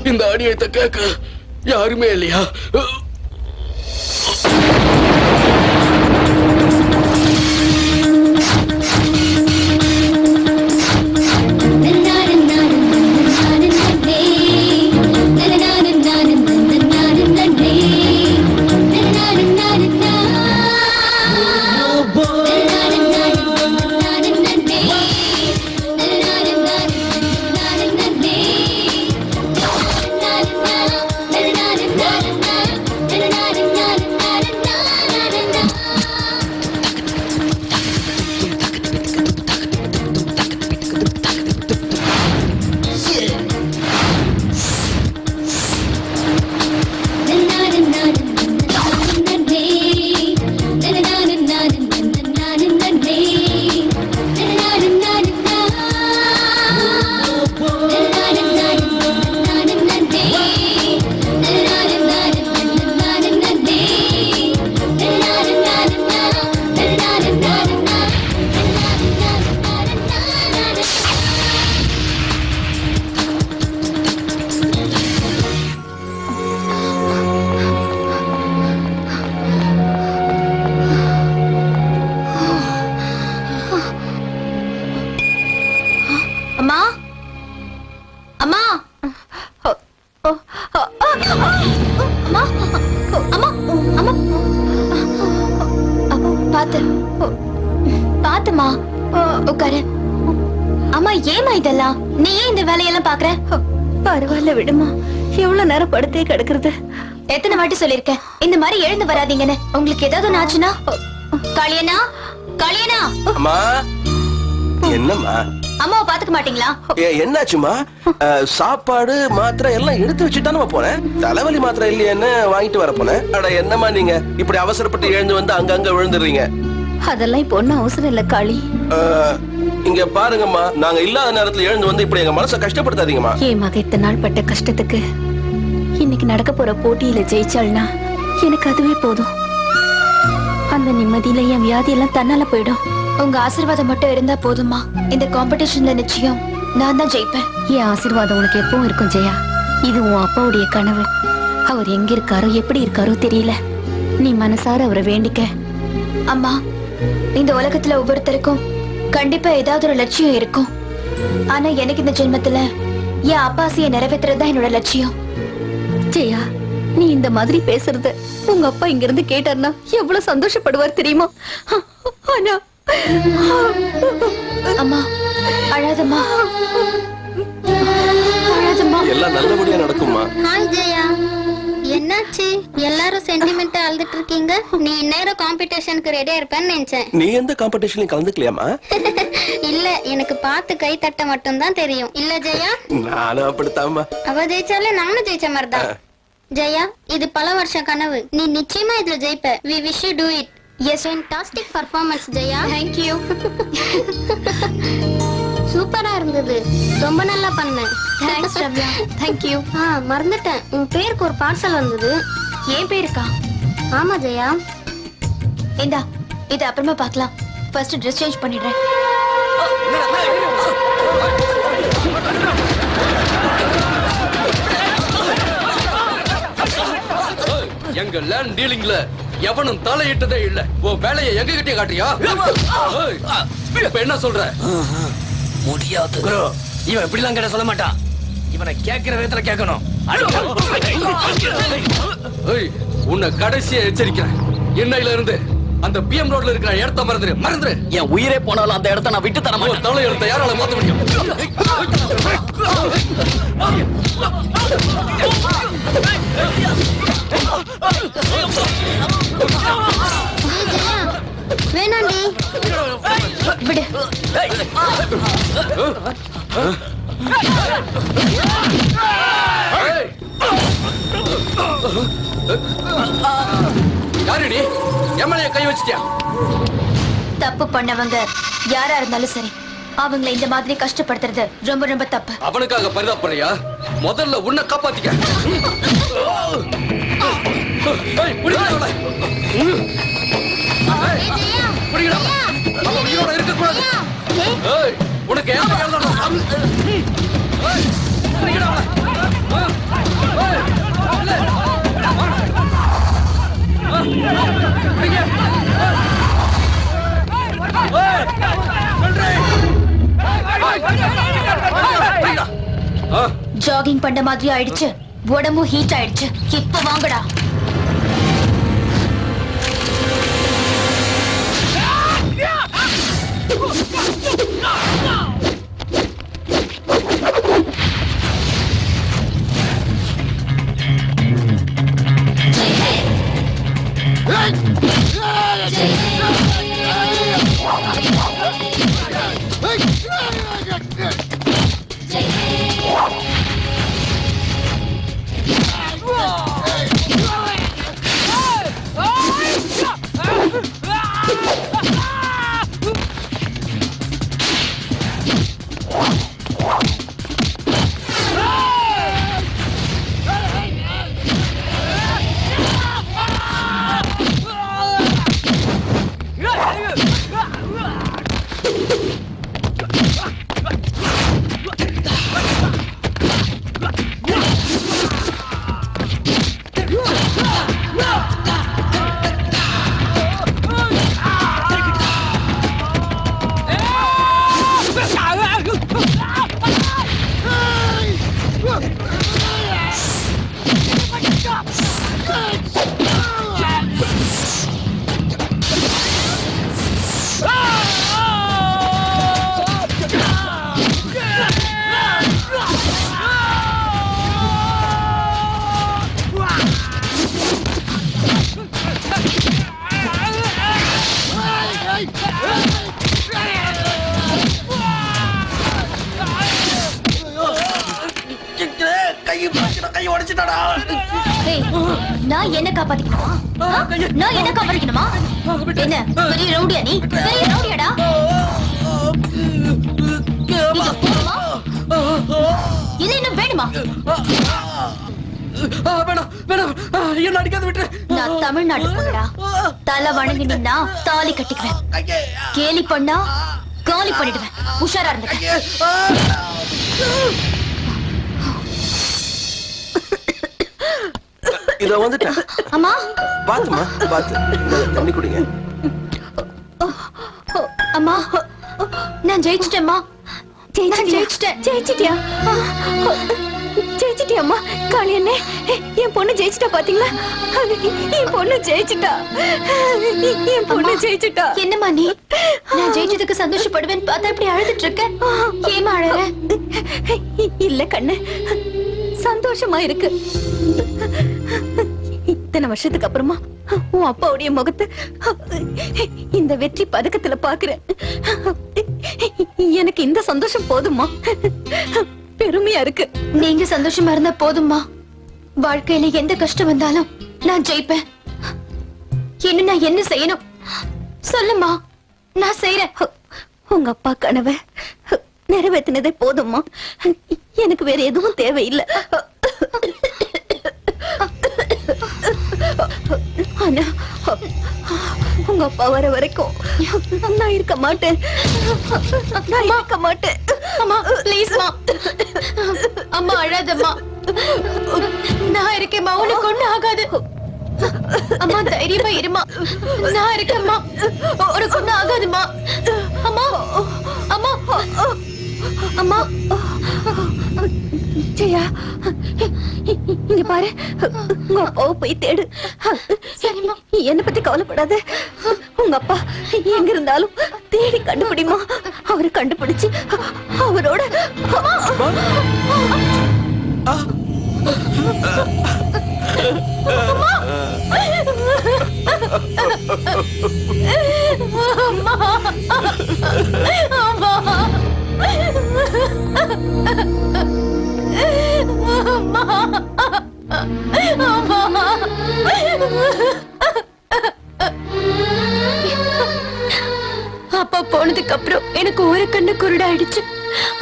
இந்த அடியத்தை கேட்க யாருமே இல்லையா? பாத்துமா உட்காரு. அம்மா ஏமா இதெல்லாம்? நீ ஏன் இந்த வேலையெல்லாம் பாக்குற? பரவாயில்ல விடுமா, எவ்வளவு நேரம் படுத்தே கிடக்குறது. எத்தனை வாட்டி சொல்லிருக்கேன் இந்த மாதிரி எழுந்து வராதீங்கன்னு. உங்களுக்கு ஏதாவது ஆச்சுன்னா? காளியனா, காளியனா. அம்மா என்னம்மா? அம்மாவை பாத்துக்க மாட்டீங்களா? என்னாச்சுமா? சாப்பாடு மாத்திரை எல்லாம் எடுத்து வச்சுட்டானு போனேன். தலைவலி மாத்திரை இல்லையேன்னு வாங்கிட்டு வர போனேன். அட என்னம்மா நீங்க இப்படி அவசரப்பட்டு எழுந்து வந்து அங்கங்க விழுந்துடுறீங்க. அதெல்லாம் இப்ப ஒன்னும் அவசரம் இல்ல காளி. இங்க பாருங்கம்மா, நாங்க இல்லாத நேரத்துல எழுந்து வந்து இப்படி எங்க மனசை கஷ்டப்படுத்தாதீங்கம்மா. என் மக இத்தனை நாள் பட்ட கஷ்டத்துக்கு இன்னைக்கு நடக்க போற போட்டியில ஜெயிச்சாள்னா எனக்கு அதுவே போதும். அந்த நிம்மதியில என் வியாதி எல்லாம் தன்னால போயிடும். உங்க ஆசீர்வாதம் மட்டும் இருந்தா போதுமா? இந்த காம்படிஷன்ல நிச்சயம் நான் தான் ஜெயிப்பேன். என் ஆசீர்வாதம் உனக்கு எப்பவும் இருக்கும் ஜெயா. இது உன் அப்பாவுடைய கனவு. அவர் எங்க இருக்காரோ எப்படி இருக்காரோ தெரியல. நீ மனசார அவரை வேண்டிக்க. அம்மா, இந்த உலகத்துல ஒவ்வொருத்தருக்கும் கண்டிப்பா ஏதாவது ஒரு லட்சியம் இருக்கும். ஆனா எனக்கு இந்த ஜென்மத்துல என் அப்பாசியை நிறைவேற்றுறதுதான் என்னோட லட்சியம். ஜெயா, நீ இந்த மாதிரி பேசுறத உங்க அப்பா இங்க இருந்து கேட்டார்னா எவ்வளவு சந்தோஷப்படுவார் தெரியுமா? ஆனா அம்மா, அழாதம்மா, அழாதம்மா. எல்லாம் நல்லபடியா நடக்கும்மா. ஹாய் ஜெயா, என்னாச்சு? எல்லாரும் சென்டிமெண்டா அழுதுட்டு இருக்கீங்க. நீ இந்நேரம் காம்படிஷனுக்கு ரெடியா இருப்பேன்னு நினைச்சேன். நீ எந்த காம்படிஷன்லயும் கலந்துக்கலையாமா? இல்ல, எனக்கு பார்த்து கை தட்ட மட்டும் தான் தெரியும். இல்ல ஜெயா? நானும் அப்படித்தாம்மா. அவ ஜெயிச்சாலே நானும் ஜெயிச்ச மாதிரிதான். ஜெயா, இது பல வருஷ கனவு. நீ நிச்சயமா இதுல ஜெயிப்ப. We wish you do it. Yes, fantastic performance Jaya. Thank you. சூப்பரா இருந்தது. ரொம்ப நல்லா பண்ண. Thanks ரம்யா. Thank you. மறந்துட்டேன், உன் பேருக்கு ஒரு பார்சல் வந்தது. ஏன் பேருக்கா? ஆமா ஜெயா. இந்தா, இது அப்புறமா பார்க்கலாம். ஃபர்ஸ்ட் ட்ரெஸ் சேஞ்ச் பண்ணிடுறேன். எங்க லேண்ட் டீலிங்ல எவனும் தலையிட்டதே இல்ல. உன் வேலையை எங்க கிட்டே காட்டியா? ஏய், இப்ப என்ன சொல்ற? முடியாது குரு. இவன் இப்படிலாம் கேட்ட சொல்ல மாட்டான். இவனை கேட்கிற விதத்துல கேட்கணும். ஏய், உன்னை கடைசியா எச்சரிக்கிறேன். இன்னையில இருந்து அந்த பிஎம் ரோட்ல இருக்கிற இடத்த மறந்துரு. என் உயிரே போனாலும் அந்த இடத்த நான் விட்டு தர மாட்டேன். தலை எடுத்த யாரால மாத்த முடியும்? வேணாண்டி. விடு. ஏய், யாரு நீ? எம்எல்ஏ கை வச்சிட்டியா? தப்பு பண்ணவங்க யாரா இருந்தாலும் சரி, அவங்களை இந்த மாதிரி கஷ்டப்படுத்துறது ரொம்ப ரொம்ப தப்பு. அவனுக்காக பரிதாபப்படையா? முதல்ல உன்னை காப்பாத்திக்க. ஏய், பிடிக்கடா அவளை. ஏய், பிடிக்கடா. அவ உயிரோட இருக்கக்கூடாது. ஏய், உனக்கு என்ன எழுதணும்? ஏய், பிடிக்கடா அவளை. ஏய், இல்ல. பிடிங்க. ஏய், வெல்றே. ஜாகிங் பண்ண மாதிரி ஆயிடுச்சு, உடம்பும் ஹீட் ஆயிடுச்சு. இப்ப வாங்கடா. நான் என்ன காப்பாத்திக்கணுமா? நான் என்ன காப்பாத்திக்கணுமா? என்ன பெரிய ரவுடியா நீ? பெரிய ரவுடியாடா? இது போதுமா? இது இன்னும் வேணுமா? வேணாம் வேணாம் என்ன அடிக்காத விட்டு. நான் தமிழ்நாடு பொண்ணுடா. தலை வணங்கி நின்னா தாலி கட்டிக்குவேன். கேலி பண்ணா காலி பண்ணிடுவேன். உஷாரா இருந்துக்க. இத வந்துட்டேன். அம்மா பாத்துமா பாத்து. தண்ணி குடிங்க. அம்மா நான் ஜெயிச்சிட்டேம்மா. ஜெயிச்சிட்டியா? ஜெயிச்சிட்டியம்மா காளியண்ணே, என் பொண்ணு ஜெயிச்சிட்டா பாத்தீங்களா? என் பொண்ணு ஜெயிச்சிட்டா, என் பொண்ணு ஜெயிச்சிட்டா. என்னம்மா நீ? நான் ஜெயிச்சதுக்கு சந்தோஷப்படுவேன்னு பார்த்தா இப்படி அழுதுட்டு இருக்க. ஏமா அழற? இல்ல கண்ணு, சந்தோஷமா இருக்கு. இத்தனை வருஷத்துக்கு அப்புறமா உன் அப்பாவுடைய முகத்தை இந்த வெற்றி பதக்கத்துல பாக்குறேன். எனக்கு இந்த சந்தோஷம் போதுமா? பெருமையா இருக்கு. நீங்க சந்தோஷமா இருந்தா போதும்மா. வாழ்க்கையில எந்த கஷ்டம் வந்தாலும் நான் ஜெயிப்பேன். இன்னும் நான் என்ன செய்யணும் சொல்லுமா, நான் செய்யறேன். உங்க அப்பா கனவை நிறைவேற்றினதே போதும்மா. எனக்கு வேற எதுவும் தேவையில்லை. ஆனா உங்க அப்பா வர வரைக்கும் நான் இருக்க மாட்டேன். நான் இருக்க மாட்டேன். அம்மா ப்ளீஸ்மா. அம்மா அழாதம்மா. நான் இருக்கேம்மா, உனக்கு ஒண்ணு ஆகாது. அம்மா தைரியமா இருமா. நான் இருக்கேம்மா, உனக்கு ஒண்ணு ஆகாதுமா. அம்மா அம்மா அம்மா ஜெயா, இங்க பாரு, உங்க அப்பாவை போய் தேடு. சரிம்மா. என்ன பத்தி கவலைப்படாத. உங்க அப்பா எங்க இருந்தாலும் தேடி கண்டுபிடிமா. அவரை கண்டுபிடிச்சு அவரோட அப்பா போனதுக்கு அப்புறம் எனக்கு ஒரு கண்ணு குருடாயிடுச்சு.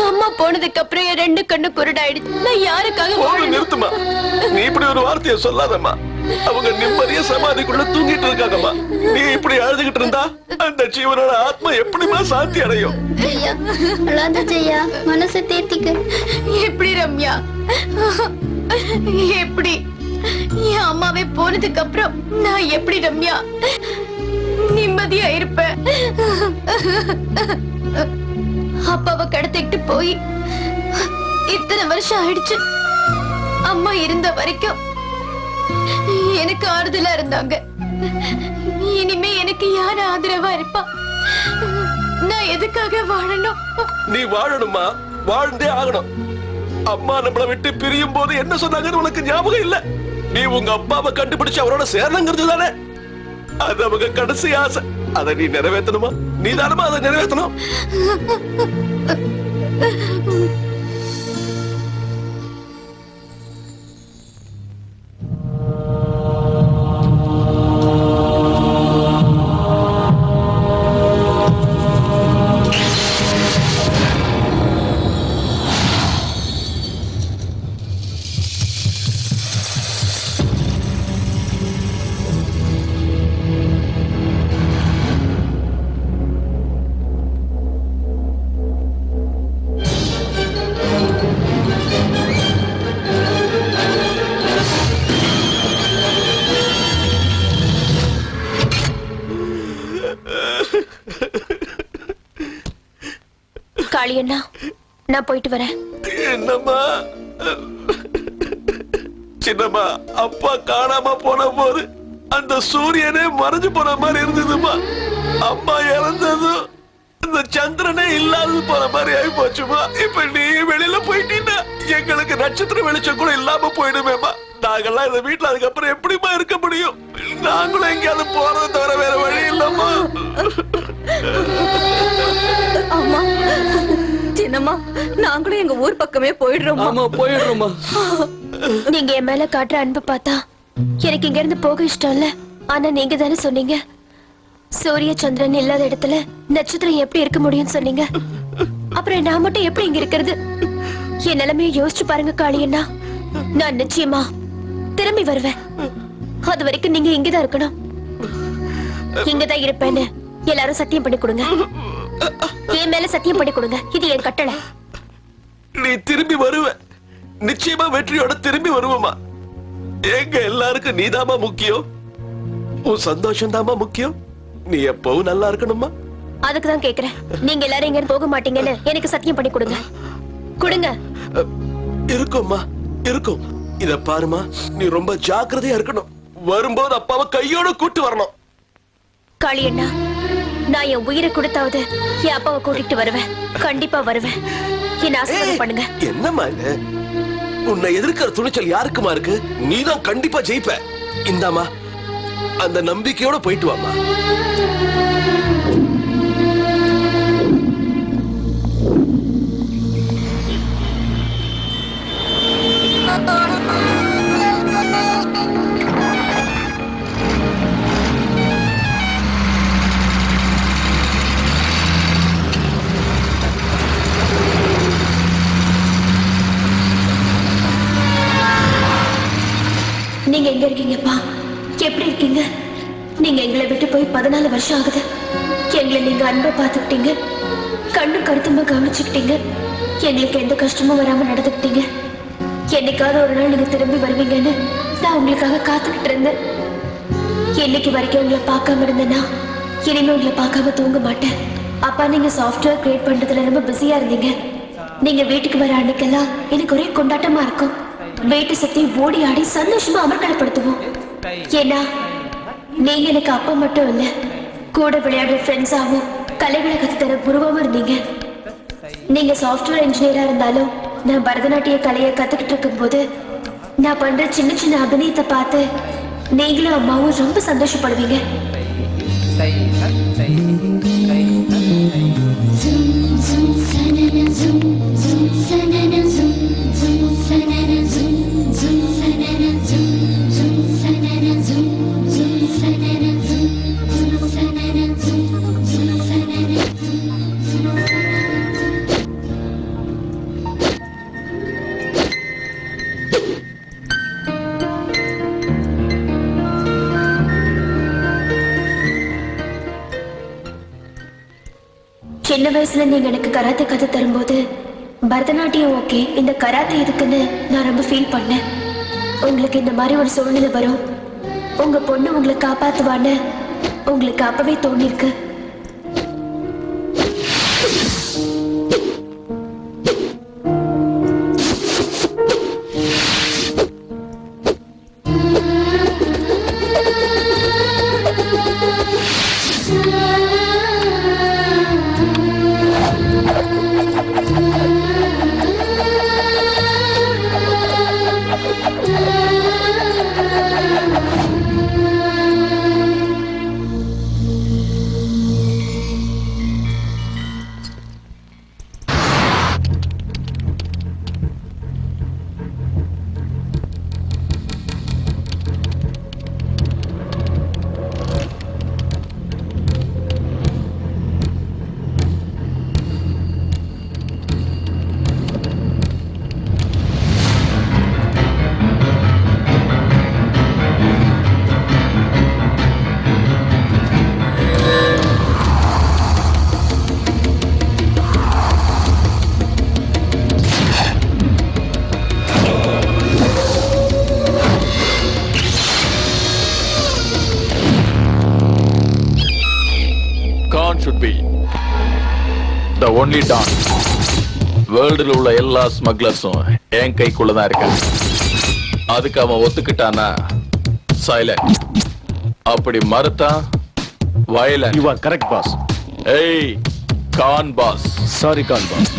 அம்மா போனதுக்கு அப்புறம் என் 2 கண்ணு குருடாயிடுச்சு. நான் யாருக்காக வாழணும்? நிறுத்துமா, நீ இப்படி ஒரு வார்த்தையை சொல்லாதம்மா. அவங்க நிம்மதியா சமாதிக்குள்ள தூங்கிட்டு இருக்காங்கம்மா. நீ இப்படி அழுதுகிட்டு இருந்தா அந்த ஜீவனோட ஆத்மா எப்படிமா சாந்தி அடையும்? ஜெயா அழாத ஜெயா, மனசை தேத்திக்க. எப்படி ரம்யா, எப்படி என் அம்மாவே போனதுக்கு அப்புறம் நான் எப்படி ரம்யா நிம்மதியா இருப்பேன்? அப்பாவை கடத்திட்டு போய் இத்தனை வருஷம் ஆயிடுச்சு. அம்மா இருந்த வரைக்கும் எனக்கு ஆறுதலா இருந்தாங்க. இனிமே எனக்கு யார் ஆதரவா இருப்பா? நான் எதுக்காக வாழணும்? நீ வாழணுமா, வாழ்ந்தே ஆகணும். அம்மா நம்மளை விட்டு பிரியும் போது என்ன சொன்னாங்கன்னு உனக்கு ஞாபகம் இல்ல? நீ உங்க அப்பாவை கண்டுபிடிச்சு அவரோட சேரணுங்கிறது தானே அது அவங்க கடைசி ஆசை. அதை நீ நிறைவேற்றணுமா? நீ தானமா அதை நிறைவேற்றணும். காளியண்ணா, நான் போயிட்டு வரேன். என்னம்மா சின்னம்மா, அப்பா காணாம போன போது அந்த சூரியனே மறைஞ்சு போன மாதிரி இருந்ததுமா. அம்மா இறந்ததும் இந்த சந்திரனே இல்லாதது போன மாதிரி ஆகி போச்சுமா. இப்ப நீ வெளியில போயிட்டீன்னா எங்களுக்கு நட்சத்திர வெளிச்சம் கூட இல்லாம போயிடுமேமா. நாங்கெல்லாம் இந்த வீட்டுல அதுக்கப்புறம் எப்படிமா இருக்க முடியும்? நாங்களும் எங்கேயாவது போறதை தவிர வேற வழி இல்லம்மா. ஆமா சின்னம்மா, நாங்களும் எங்க ஊர் பக்கமே போயிடுறோம். ஆமா போயிடுறோமா. நீங்க என் மேல காட்டுற அன்பு பார்த்தா எனக்கு இங்க இருந்து போக இஷ்டம் இல்ல. ஆனா நீங்க தானே சொன்னீங்க சூரிய சந்திரன் இல்லாத இடத்துல நட்சத்திரம் எப்படி இருக்க முடியும்னு சொன்னீங்க. அப்புறம் நான் மட்டும் எப்படி இங்க இருக்கிறது? என் நிலைமையை யோசிச்சு பாருங்க காளியண்ணா. நான் நிச்சயமா திரும்பி வருவேன். அது வரைக்கும் நீங்க இங்கதான் இருக்கணும். இங்கதான் இருப்பேன்னு எல்லாரும் சத்தியம் பண்ணி கொடுங்க. என் மேல சத்தியம் பண்ணி கொடுங்க. இது என் கட்டளை. நீ திரும்பி வருவ, நிச்சயமா வெற்றியோட திரும்பி வருவமா. எங்க எல்லாருக்கும் நீதாமா முக்கியம். உன் சந்தோஷம் தாமா முக்கியம். நீ எப்பவும் நல்லா இருக்கணுமா. அதுக்குதான் கேக்குறேன். நீங்க எல்லாரும் இங்க போக மாட்டீங்கன்னு எனக்கு சத்தியம் பண்ணி கொடுங்க. கொடுங்க. இருக்கும்மா, இருக்கும். இத பாருமா, நீ ரொம்ப ஜாக்கிரதையா இருக்கணும். வரும்போது அப்பாவை கையோட கூட்டு வரணும். காளியண்ணா, நான் என் உயிரை கொடுத்தாவது என் அப்பாவை கூட்டிட்டு வருவேன். கண்டிப்பா வருவேன். என்ன ஆசீர்வாதம் பண்ணுங்க. என்னம்மா இது? உன்னை எதிர்க்கிற துணிச்சல் யாருக்குமா இருக்கு? நீதான் கண்டிப்பா ஜெயிப்ப. இந்தாமா, அந்த நம்பிக்கையோட போயிட்டு வாமா. நீங்க எங்க இருக்கீங்கப்பா? எப்படி இருக்கீங்க? நீங்க எங்களை விட்டு போய் 14 வருஷம் ஆகுது. எங்களை நீங்க அன்பை பார்த்துக்கிட்டீங்க, கண்ணு கருத்துமா கவனிச்சுக்கிட்டீங்க, எங்களுக்கு எந்த கஷ்டமும் வராம நடந்துக்கிட்டீங்க. என்னைக்காவது ஒரு நாள் நீங்க திரும்பி வருவீங்கன்னு நான் உங்களுக்காக காத்துக்கிட்டு இருந்தேன். என்னைக்கு வரைக்கும் உங்களை பார்க்காம இருந்தேன்னா இனிமே உங்களை பார்க்காம தூங்க மாட்டேன். அப்பா, நீங்க சாஃப்ட்வேர் கிரியேட் பண்றதுல ரொம்ப பிஸியா இருந்தீங்க. நீங்க வீட்டுக்கு வர அன்னைக்கெல்லாம் எனக்கு ஒரே கொண்டாட்டமா இருக்கும். வீட்டை சுத்தி ஓடி ஆடி சந்தோஷமா அமர்க்கலப்படுத்துவோம். ஏன்னா நீங்க எனக்கு அப்பா மட்டும் இல்ல, கூட விளையாடுற ஃப்ரெண்ட்ஸாவும் கலைகளை கத்து தர குருவாவும் இருந்தீங்க. நீங்க சாஃப்ட்வேர் இன்ஜினியரா இருந்தாலும் நான் பரதநாட்டிய கலையை கத்துக்கிட்டு இருக்கும் போது நான் பண்ற சின்ன சின்ன அபிநயத்தை பார்த்து நீங்களும் அம்மாவும் ரொம்ப சந்தோஷப்படுவீங்க. சின்ன வயசுல நீங்க எனக்கு கராத்தே கத்து தரும்போது பரதநாட்டியம் ஓகே, இந்த கராத்தே எதுக்குன்னு நான் ரொம்ப ஃபீல் பண்ணேன். உங்களுக்கு இந்த மாதிரி ஒரு சூழ்நிலை வரும், உங்க பொண்ணு உங்களை காப்பாத்துவான்னு உங்களுக்கு அப்பவே தோணிருக்கு. should be the only don. வேர்ல்டுல உள்ள எல்லா ஸ்மக்லர்ஸும் என் கைக்குள்ளதான் இருக்காங்க. அதுக்கு அவன் ஒத்துக்கிட்டானா சைலண்ட், அப்படி மறுத்தா violent. You are correct, boss. ஏய் Khan boss. Sorry, Khan boss.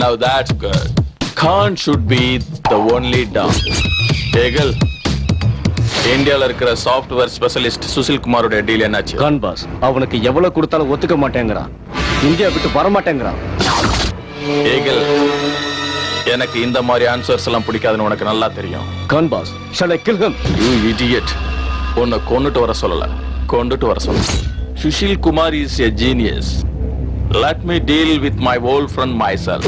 Now that's good. Khan should be the only don. Ekal, இந்தியால இருக்கிற சாஃப்ட்வேர் ஸ்பெஷலிஸ்ட் சுசில் குமாரோட டீல் என்னாச்சு? Khan boss, அவனுக்கு எவ்வளவு கொடுத்தாலும் ஒத்துக்க மாட்டேங்கிறான். இந்தியா விட்டு வர மாட்டேங்கிறான். ஏகல், எனக்கு இந்த மாதிரி ஆன்சர்ஸ் எல்லாம் பிடிக்காதுன்னு உனக்கு நல்லா தெரியும். Khan boss, shall I kill him? You idiot. உன்னை கொன்னுட்டு வர சொல்லல, கொண்டுட்டு வர சொல்ல. Sushil Kumar is a genius. Let me deal with my old friend myself.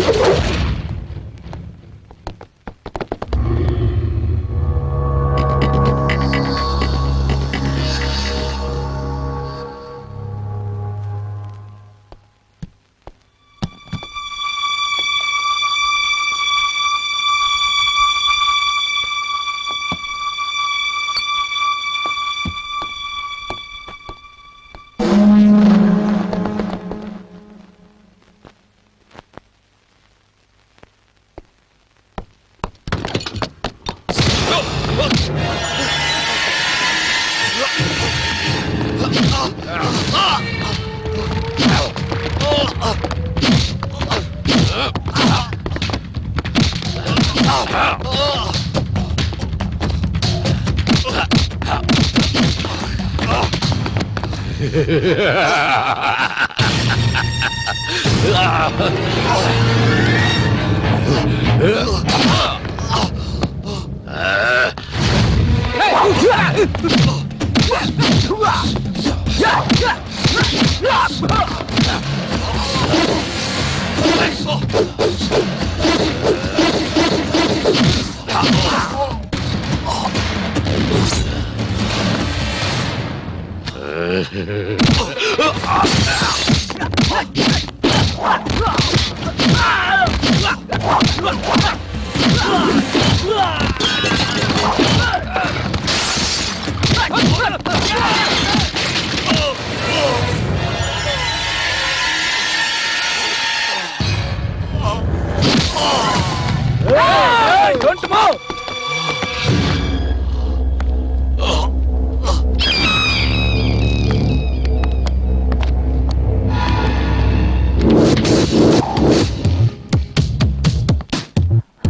Don't move!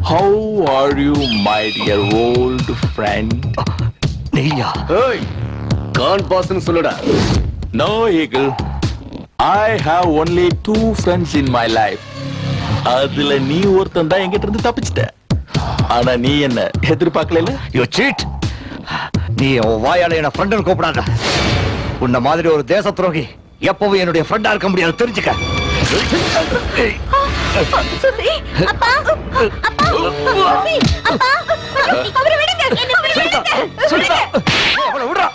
How are you, my dear old friend? நீயா ஏய் கான் பாஸ்னு சொல்லுடா. No, Eagle. I have only 2 friends in my life. அதுல நீ ஒருத்தன் தான் என்கிட்ட இருந்து தப்பிச்சிட்ட. ஆனா நீ என்ன எதிர்பார்க்கல? You cheat. நீ உன் வாயால என்ன ஃப்ரெண்ட்னு கூப்பிடாத. உன்ன மாதிரி ஒரு தேச துரோகி எப்பவும் என்னுடைய ஃப்ரெண்டா இருக்க முடியாது, தெரிஞ்சுக்க. சுசி, அப்பா, அப்பா, சுசி, அப்பா, அவரை விடுங்க, என்னை விடுங்க, சொல்லுடா. அவளை விடுடா.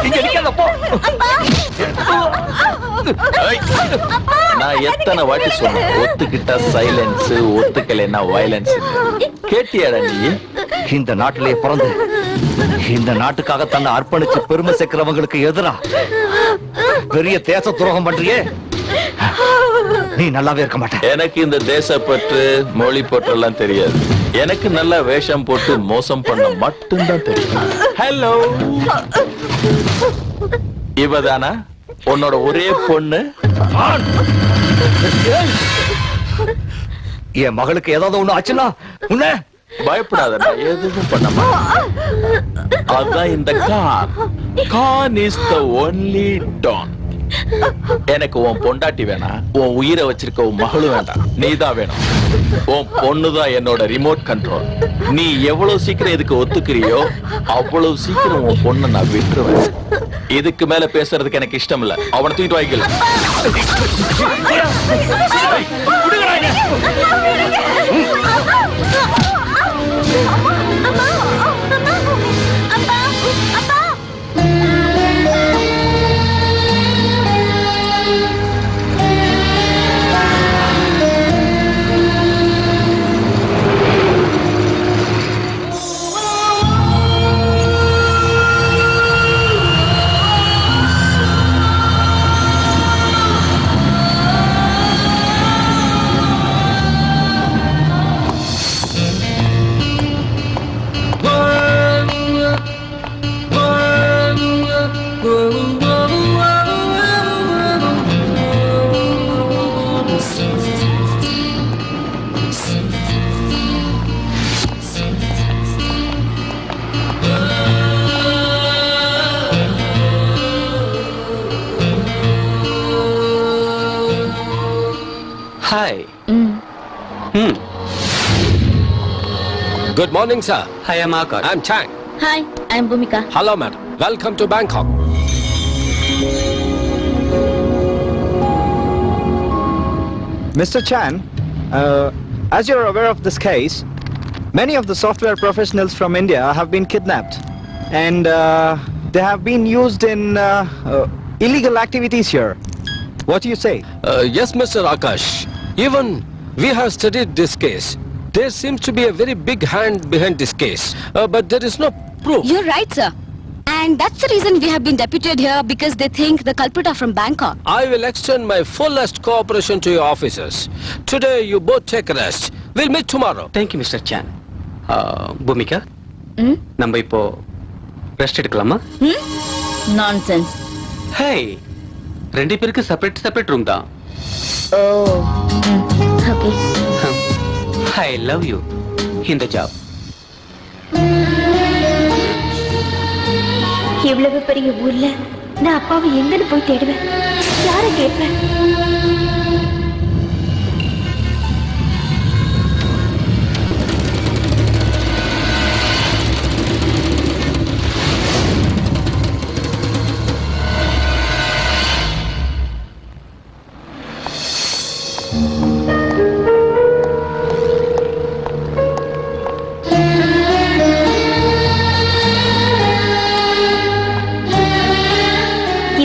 இங்க நிக்காத போ. ஏய், நான் எத்தனை வாட்டி சொன்னேன், ஒத்துக்கிட்டா சைலன்ஸ், ஒத்துக்கலைன்னா வயலன்ஸ். கேட்டியாடா நீ? இந்த நாட்டிலே பிறந்து இந்த நாட்டுக்காக தன்னை அர்ப்பணிச்சு பெருமை சேர்க்கிறவங்களுக்கு எதிரா பெரிய தேச துரோகம் பண்றியே, நீ நல்லாவே இருக்க மாட்ட. எனக்கு இந்த தேசப்பற்று மொழி பற்று எல்லாம் தெரியாது. எனக்கு நல்ல வேஷம் போட்டு மோசம் பண்ண மட்டும்தான் தெரியும். ஹலோ, இவதானா உன்னோட ஒரே பொண்ணு? என் மகளுக்கு ஏதாவது ஒண்ணு ஆச்சுன்னா உன்ன பயப்படாத, நான் எதுவும் பண்ண மாட்டேன். அதான் இந்த Khan. Khan is the only don. எனக்கு உன் பொண்டாட்டி வேணாம், உன் உயிரை வச்சிருக்க உன் மகளும் வேண்டாம், நீதான் வேணும். உன் பொண்ணுதான் என்னோட ரிமோட் கண்ட்ரோல். நீ எவ்வளவு சீக்கிரம் இதுக்கு ஒத்துக்கிறியோ அவ்வளவு சீக்கிரம் உன் பொண்ணை நான் விட்டுருவேன். இதுக்கு மேல பேசுறதுக்கு எனக்கு இஷ்டம் இல்ல. அவனை தூக்கிட்டு வாய்க்கல. Hi. Good morning, sir. Hi, I'm Akash. I'm Chang. Hi, I am Bhumika. Hello, madam. Welcome to Bangkok. Mr. Chan, as you're aware of this case, many of the software professionals from India have been kidnapped and they have been used in illegal activities here. What do you say? Yes, Mr. Akash. Even we have studied this case. There seems to be a very big hand behind this case, but there is no proof. You're right, sir. And that's the reason we have been deputed here, because they think the culprit are from Bangkok. I will extend my fullest cooperation to your officers. Today, you both take rest. We'll meet tomorrow. Thank you, Mr. Chan. Bhumika, நம்ம இப்போ rest எடுக்கலாமா? Nonsense. ஹே, ரெண்டு பேருக்கு separate room தான். ஓ, okay. I love you இந்த job. இவ்வளவு பெரிய ஊர்ல நான் அப்பாவை எங்கன்னு போய் தேடுவேன்? யார கேட்பேன்?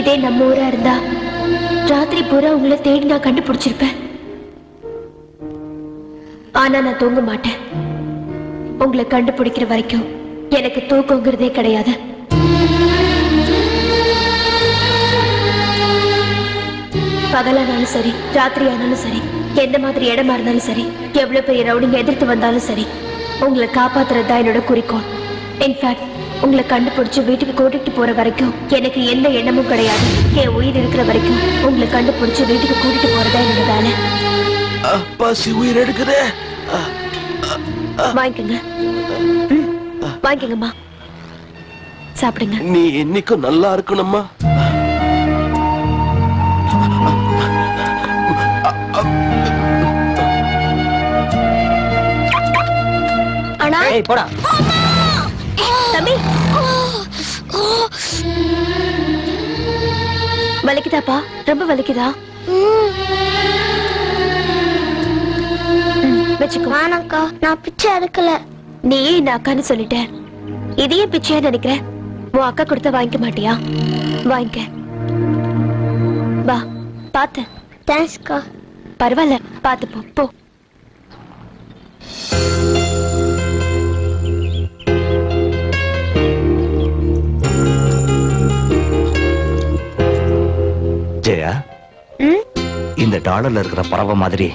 இதே நம்ம ஊரா இருந்தா ராத்திரி பூரா உங்களை தேடி நான் கண்டுபிடிச்சிருப்பேன். ஆனா நான் தூங்க மாட்டேன். உங்களை கண்டுபிடிக்கிற வரைக்கும் எனக்கு தூக்கங்கிறதே கிடையாது. பகலானாலும் சரி, ராத்திரி ஆனாலும் சரி, எந்த மாதிரி இடமா இருந்தாலும் சரி, எவ்வளவு பெரிய ரவுடிங்க எதிர்த்து வந்தாலும் சரி, உங்களை காப்பாத்துறதுதான் என்னோட குறிக்கோள். இன்ஃபேக்ட் உங்களை கண்டுபிடிச்சு வீட்டுக்கு கூட்டிட்டு போற வரைக்கும் எனக்கு எந்த எண்ணமும் கிடையாது. என் உயிர் இருக்கிற வரைக்கும் உங்களை கண்டுபிடிச்சு வீட்டுக்கு கூட்டிட்டு போறதா என்னோட வேலை. பசி உயிர் எடுக்குதே. வாங்கிக்கங்க. வாங்கிக்கங்கம்மா, சாப்பிடுங்க. நீ என்னைக்கும் நல்லா இருக்கணும்மா. அண்ணா ஏய் போடா. தம்பி, வலிக்குதாப்பா? ரொம்ப வலிக்குதா? வச்சுக்கோ. வேணாக்கா, நான் பிச்சை எடுக்கல. நீயே இந்த அக்கான்னு சொல்லிட்ட, இதையே பிச்சையா நினைக்கிற? உன் அக்கா கொடுத்த வாங்கிக்க மாட்டியா? வாங்கிக்க. வா, பாத்து. தேங்க்ஸ்க்கா. பரவாயில்ல, பாத்து போ. போ. ஜெயா, இந்த டாலர்ல இருக்கிற பறவை மாதிரி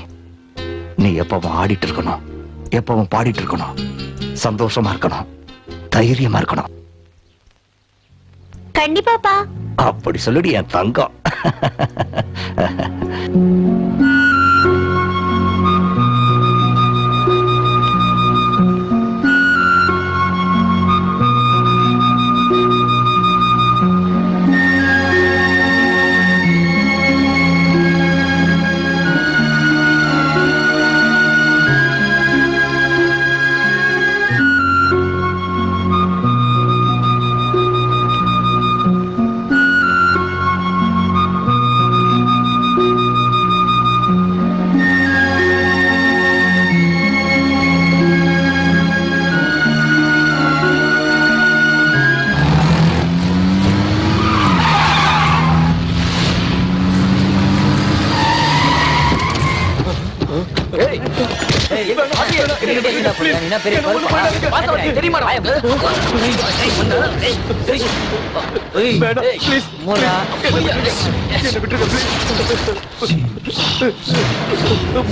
நீ எப்பவும் ஆடிட்டு இருக்கணும், எப்பவும் பாடிட்டு இருக்கணும், சந்தோஷமா இருக்கணும், தைரியமா இருக்கணும். கண்டிப்பாப்பா. அப்படி சொல்லிடு என் தங்கம்.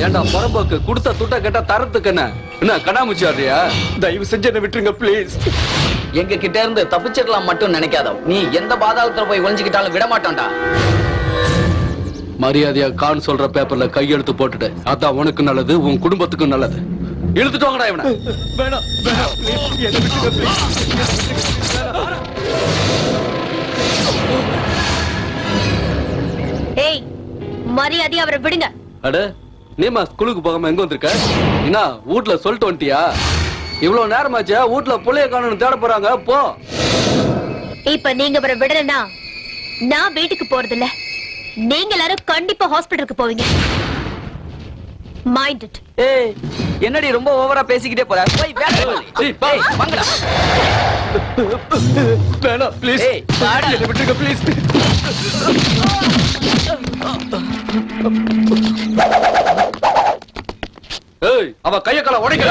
ஏண்டா புறம்போக்கு கொடுத்த துட்ட கேட்டா தரத்துக்கு என்ன கண்ணாமூச்சி ஆடுறியா? தயவு செஞ்சு என்ன விட்டுருங்க ப்ளீஸ். எங்க கிட்ட இருந்து தப்பிச்சிடலாம் மட்டும் நினைக்காத. நீ எந்த பாதாளத்துல போய் ஒளிஞ்சுக்கிட்டாலும் விட மாட்டோம்டா. மரியாதையா கான் சொல்ற பேப்பர்ல கையெழுத்து போட்டுட்டு, அதான் உனக்கு நல்லது, உன் குடும்பத்துக்கும் நல்லது. இழுத்துட்டு வாங்கடா இவனை. வேணாம் வேணாம் ப்ளீஸ், என்ன விட்டுருங்க ப்ளீஸ். ஏய், மரியாதையா அவரை விடுங்க. அட, நீமா ஸ்கூலுக்கு போகாம எங்க வந்திருக்க? என்ன வீட்ல சொல்லிட்டு வந்துட்டியா? இவ்வளவு நேரமாச்சா? வீட்ல புள்ளைய காணோம்னு தேட போறாங்க. போ. இப்ப நீங்க அவரை விடலன்னா நான் வீட்டுக்கு போறது இல்ல. நீங்க எல்லாரும் கண்டிப்பா ஹாஸ்பிடலுக்கு போவீங்க. Mind it. ஏய், என்னடி ரொம்ப ஓவரா பேசிக்கிட்டே போற? போய் வேலை வாங்கடா. வேணாம் ப்ளீஸ், என்ன விட்டுருங்க ப்ளீஸ். ஏய், அவ கைய கால உடைக்க.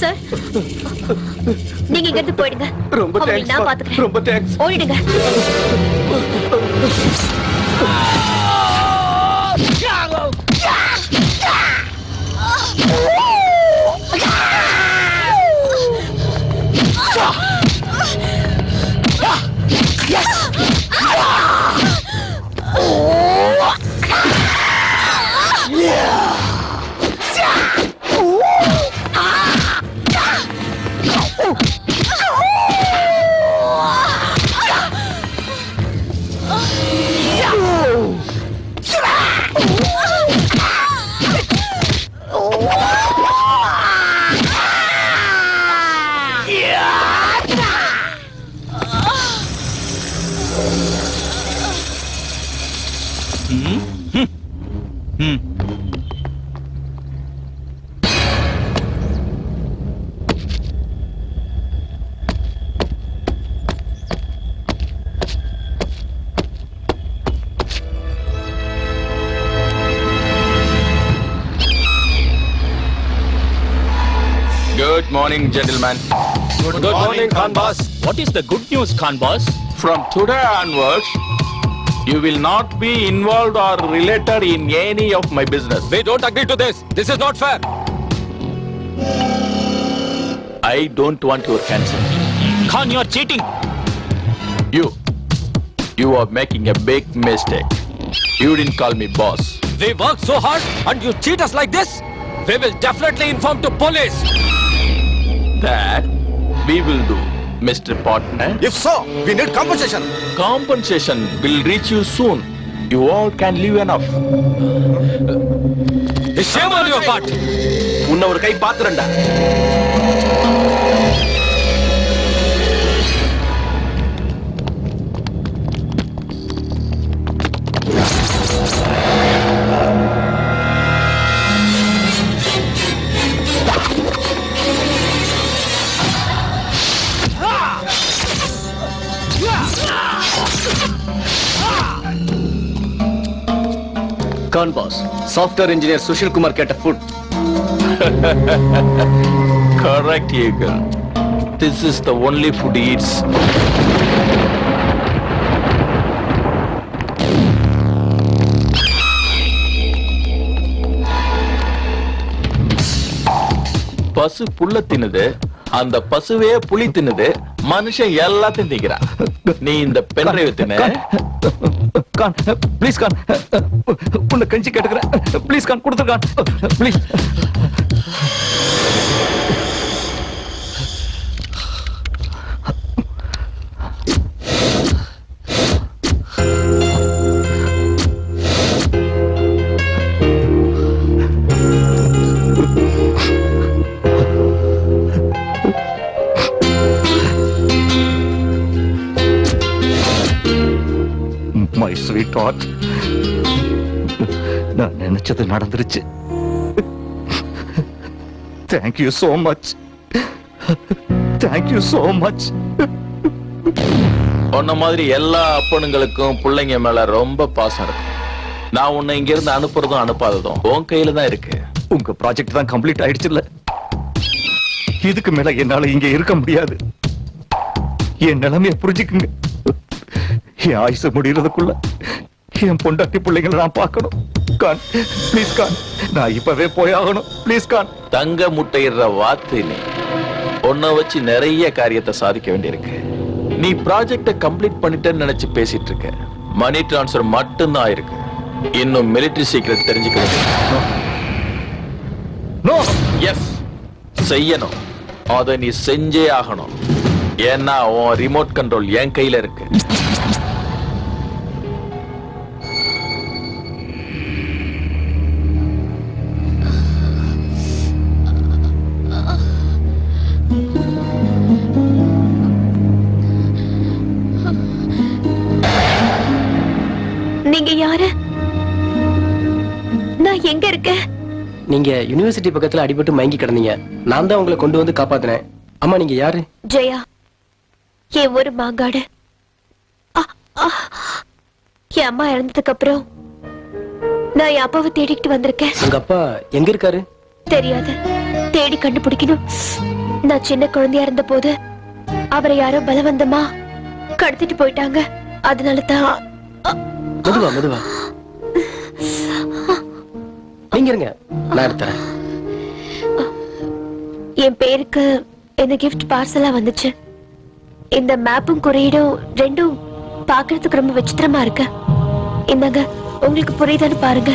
சார், நீங்க இங்க இருந்து போயிடுங்க. ரொம்ப அவங்களை தேங்க்ஸ் நான் பாத்துக்கிறேன். ரொம்ப thanks. ஓடிடுங்க. Good morning, gentlemen. Good morning, Khan boss. What is the good news, Khan boss? From today onwards, you will not be involved or related in any of my business. We don't agree to this. This is not fair. I don't want your consent. Khan, you are cheating. You are making a big mistake. You didn't call me boss. We work so hard and you cheat us like this? We will definitely inform to police. That we will do, Mr. Partner. If so, we need compensation. Compensation will reach you soon. You all can live enough. Shame on your part. உன்னை ஒரு கை பாத்துறேன்டா. Khan boss, software engineer Sushil Kumar கேட்ட food. Correct, Eagle. This is the only food he eats. பசு புல்ல தின்னுது, அந்த பசுவே புலி தின்னுது, மனுஷன் எல்லாத்தையும் திங்கிறான். நீ இந்த பென்ட்ரைவ் தின்னு. கான் ப்ளீஸ் கான், உன்னை கஞ்சி கேட்டுக்கிறேன். ப்ளீஸ் கான் கொடுத்துரு கான், ப்ளீஸ். My sweetheart, நான் நினைச்சது நடந்துருச்சு. Thank you so much. Thank you so much. உன்ன மாதிரி எல்லா அப்பனுங்களுக்கும் பிள்ளைங்க மேல ரொம்ப பாசம் இருக்கு. நான் உன்னை இங்க இருந்து அனுப்புறதும் அனுப்பாததும் உன் கையில தான் இருக்கு. உங்க ப்ராஜெக்ட் தான் கம்ப்ளீட் ஆயிடுச்சுல்ல, இதுக்கு மேல என்னால இங்க இருக்க முடியாது. என் நிலைமைய புரிஞ்சுக்குங்க. என் ஆயுசு முடியறதுக்குள்ள என் பொண்டாட்டி பிள்ளைங்களை நான் பார்க்கணும். கான் ப்ளீஸ் கான், நான் இப்பவே போயாகணும். ப்ளீஸ் கான். தங்க முட்டையிடுற வாத்து நீ. உன்னை வச்சு நிறைய காரியத்தை சாதிக்க வேண்டியிருக்கு. நீ ப்ராஜெக்ட கம்ப்ளீட் பண்ணிட்டேன்னு நினைச்சு பேசிட்டு இருக்க. மணி டிரான்ஸ்ஃபர் மட்டும்தான் ஆயிருக்கு. இன்னும் மிலிட்டரி சீக்ரெட் தெரிஞ்சுக்க வேண்டியது. நோ. எஸ், செய்யணும். அதை நீ செஞ்சே ஆகணும். ஏன்னா உன் ரிமோட் கண்ட்ரோல் என் கையில இருக்கு. யாரு? நான் எங்க இருக்கேன்? நீங்க யுனிவர்சிட்டி பக்கத்துல அடிபட்டு மயங்கி கிடந்தீங்க. நான் தான் உங்களை கொண்டு வந்து காப்பாத்தினேன். அம்மா நீங்க யாரு? ஜெயா, என் ஒரு மாங்காடு. என் அம்மா இறந்ததுக்கு அப்புறம் நான் என் அப்பாவை தேடிக்கிட்டு வந்திருக்கேன். உங்க அப்பா எங்க இருக்காரு? தெரியாது, தேடி கண்டுபிடிக்கணும். நான் சின்ன குழந்தையா இருந்த போது அவரை யாரோ பலவந்தமா கடத்திட்டு போயிட்டாங்க. அதனால தான். மெதுவா மெதுவா நீங்க இருங்க, நான் எடுத்துறேன். என் பேருக்கு இந்த கிஃப்ட் பார்சலா வந்துச்சு. இந்த மேப்பும் குறியீடும் ரெண்டும் பார்க்கிறதுக்கு ரொம்ப விசித்திரமா இருக்கு. இந்தாங்க, உங்களுக்கு புரியுதான்னு பாருங்க.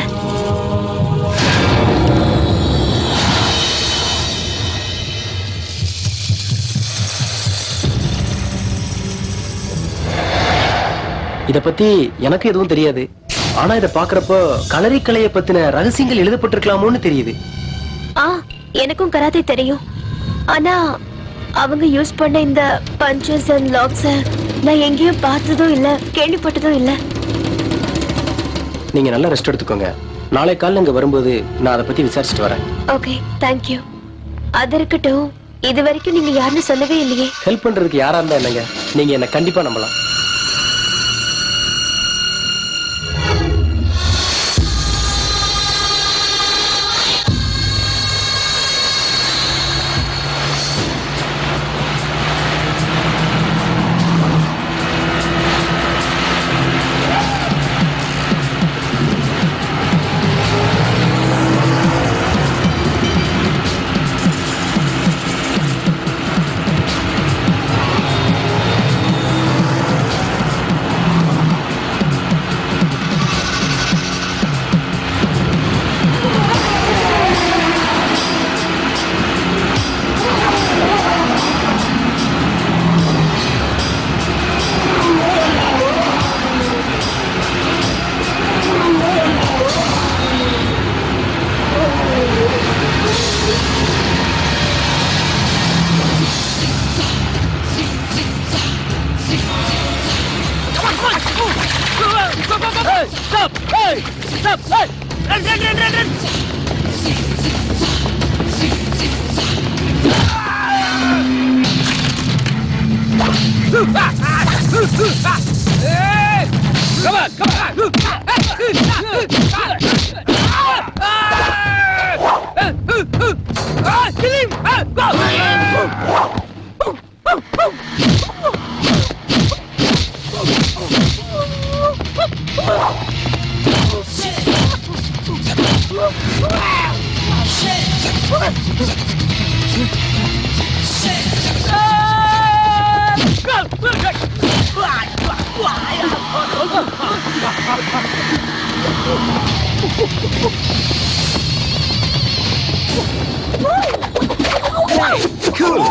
இத பத்தி எனக்கு எதுவும் தெரியாது. ஆனா இத பாக்குறப்போ களரி கலையை பத்தின ரகசியங்கள் எழுதப்பட்டிருக்கலாமோன்னு தெரியுது. எனக்கும் கராத்தே தெரியும். ஆனா அவங்க யூஸ் பண்ண இந்த பஞ்சஸ் அண்ட் லாக்ஸ் நான் எங்கேயும் பார்த்ததும் இல்ல, கேள்விப்பட்டதும் இல்ல. நீங்க நல்லா ரெஸ்ட் எடுத்துக்கோங்க. நாளை காலையில இங்க வரும்போது நான் அதை பத்தி விசாரிச்சுட்டு வரேன். Okay, thank you. அது இருக்கட்டும், இது வரைக்கும் நீங்க யாருன்னு சொல்லவே இல்லையே. ஹெல்ப் பண்றதுக்கு யாரா இருந்தா என்னங்க, நீங்க என்ன கண்டிப்பா நம்பலாம்.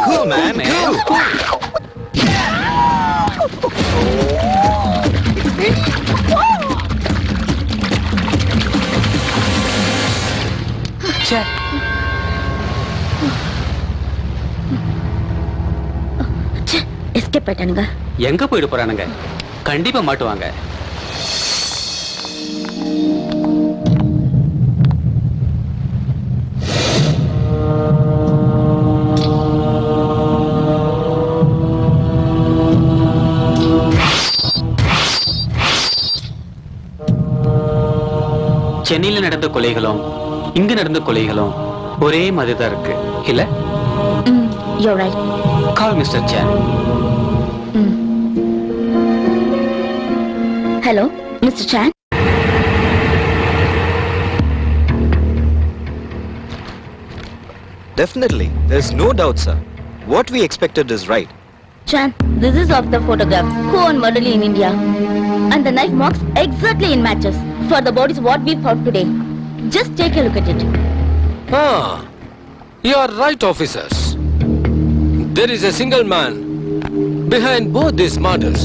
Cool, man. Cool. எஸ்கேப் ஆயிட்டானுங்க. எங்க போயிட்டு போறானுங்க? கண்டிப்பா மாட்டுவாங்க. சென்னையில நடந்த கொலைகளும் இங்க நடந்த கொலைகளும் ஒரே மாதிரி தான் இருக்கு இல்ல? You're right. Call Mr. Chan. Hello, Mr. Chan. Definitely. There's no doubt, sir. What we expected is right. Chan, this is of the photograph who on murder in India. And the knife marks exactly in matches for the bodies what we found today. Just take a look at it. You are right, officers. There is a single man behind both these murders.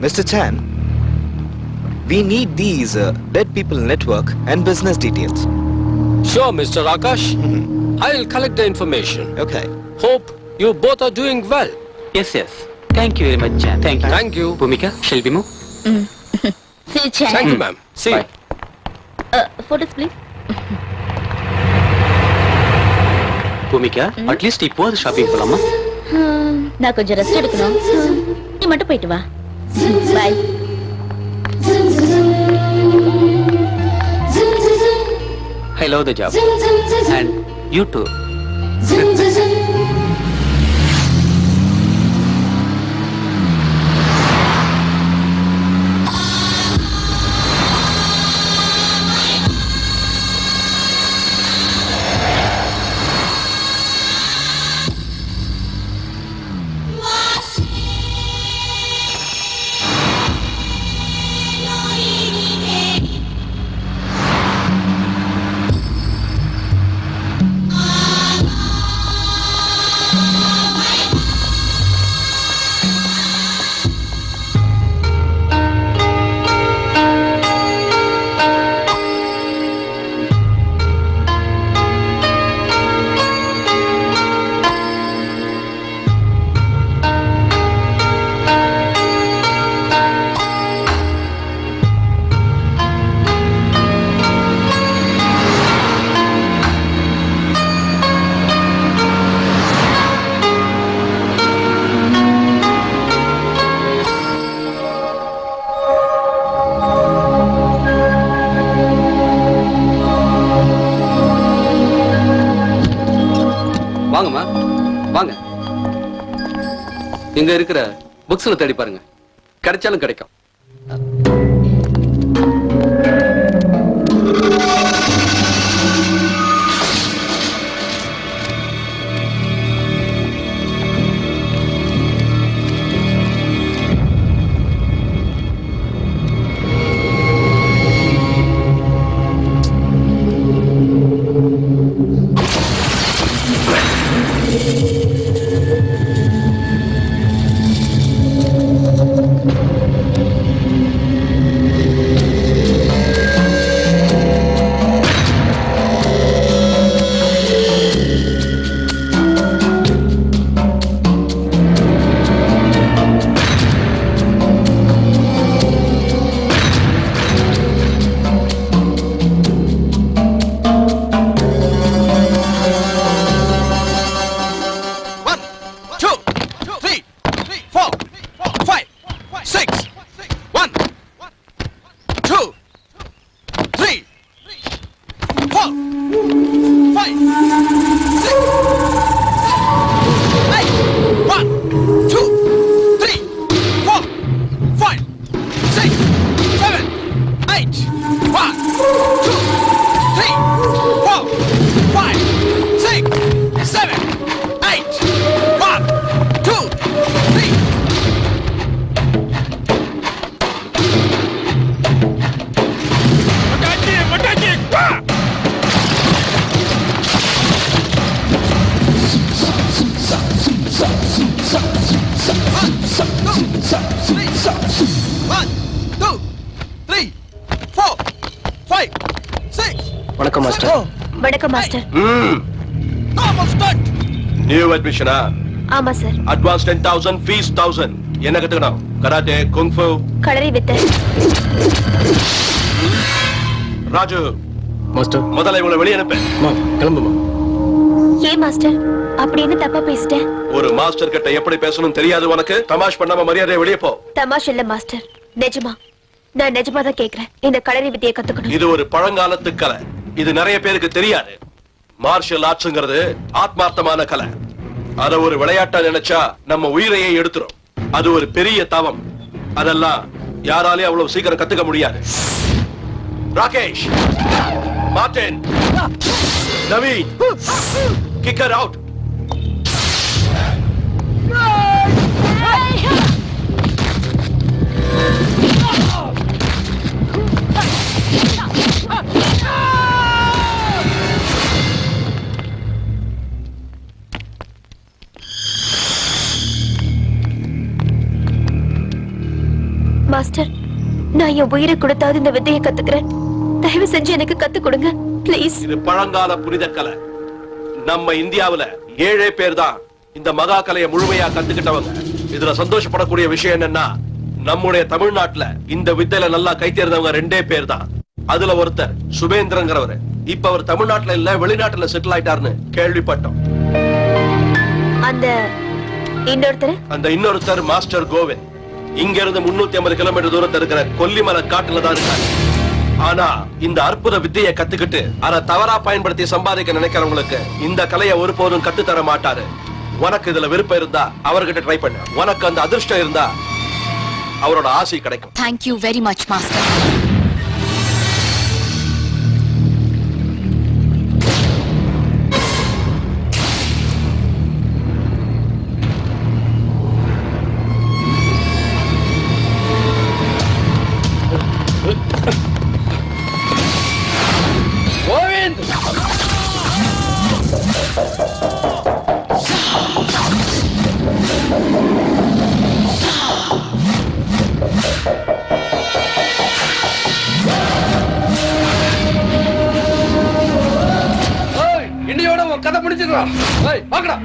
Mr. Chan, we need these dead people network and business details. Sure, Mr. Akash. I'll collect the information. Okay. Hope you both are doing well. Yes. Thank you very much, Chan. Thank you. Thank you. Bhumika, shall we move? See, Chan. Thank you, ma'am. See. Bye. Photos, please. Bhumika, at least இப்போது shopping போலாமா? நான் கொஞ்சம் rest எடுக்கணும். நீ மட்டும் போயிட்டு வா. By. I love the job. And you too. வாங்கம்மா வாங்க. இங்க இருக்கிற புக்ஸ்ல தேடி பாருங்க, கிடைச்சாலும் கிடைக்கும். வணக்கம் மாஸ்டர். வணக்கம் மாஸ்டர். நியூ அட்மிஷனா? ஆமா சார். Advance 10,000, fees 1,000. என்ன கத்துக்கணும்? கராத்தே, குங்ஃபு, களரி வித்தை. ராஜு மாஸ்டர், முதல்ல இவங்களை வெளியே அனுப்பு. கிளம்புமா. ஏன் மாஸ்டர் அப்படி என்ன தப்பா பேசிட்டேன்? ஒரு மாஸ்டர் கிட்ட எப்படி பேசணும் தெரியாது உனக்கு? தமாஷ் பண்ணாம மரியாதை வெளியே போ. தமாஷ் இல்ல மாஸ்டர், நிஜமா. நான் நிஜமா தான் கேக்குறேன். இந்த களரி வித்தையை கத்துக்கணும். இது ஒரு பழங்காலத்து கலை. இது நிறைய பேருக்கு தெரியாது. மார்ஷல் ஆர்ட்ஸ்ங்கிறது ஆத்மார்த்தமான கலை. அத ஒரு விளையாட்டா நினைச்சா நம்ம உயிரையே எடுத்துரும். அது ஒரு பெரிய தவம். அதெல்லாம் யாராலையும் அவ்வளவு சீக்கிரம் கத்துக்க முடியாது. Rakesh, Martin, Naveen, kick her out. Master, நான் என் உயிரை கொடுத்தாவது இந்த வித்தையை கத்துக்கிறேன். தயவு செஞ்சு எனக்கு கத்து கொடுங்க ப்ளீஸ். இது பழங்கால புனித கலை. நம்ம இந்தியாவுல 7 பேர் தான் இந்த மகா கலையை முழுமையா கத்துக்கிட்டவங்க. இதுல சந்தோஷப்படக்கூடிய விஷயம் என்னன்னா நம்முடைய தமிழ்நாட்டுல இந்த வித்தையில நல்லா கை தேர்ந்தவங்க 2 பேர் தான். அதுல ஒருத்தர் சுபேந்திரங்கிறவர். இப்ப அவர் தமிழ்நாட்டுல இல்ல வெளிநாட்டுல செட்டில் ஆயிட்டாருன்னு கேள்விப்பட்டோம். அந்த இன்னொருத்தர் மாஸ்டர் கோவிந்த். இங்க இருந்து 350 கிலோமீட்டர் தூரத்துல இருக்கிற கொல்லிமலை காட்டுல தான் இருக்காரு. ஆனா இந்த அற்புத வித்தையை கத்துக்கிட்டு அதை தவறா பயன்படுத்தி சம்பாதிக்க நினைக்கிறவங்களுக்கு இந்த கலையை ஒருபோதும் கத்து தர மாட்டாரு. உனக்கு இதுல விருப்பம் இருந்தா அவர்கிட்ட ட்ரை பண்ணு. உனக்கு அந்த அதிர்ஷ்டம் இருந்தா அவரோட ஆசை கிடைக்கும். Thank you very much, master. இன்னையோட உன் கதை முடிச்சிடுறா. பாக்கடா.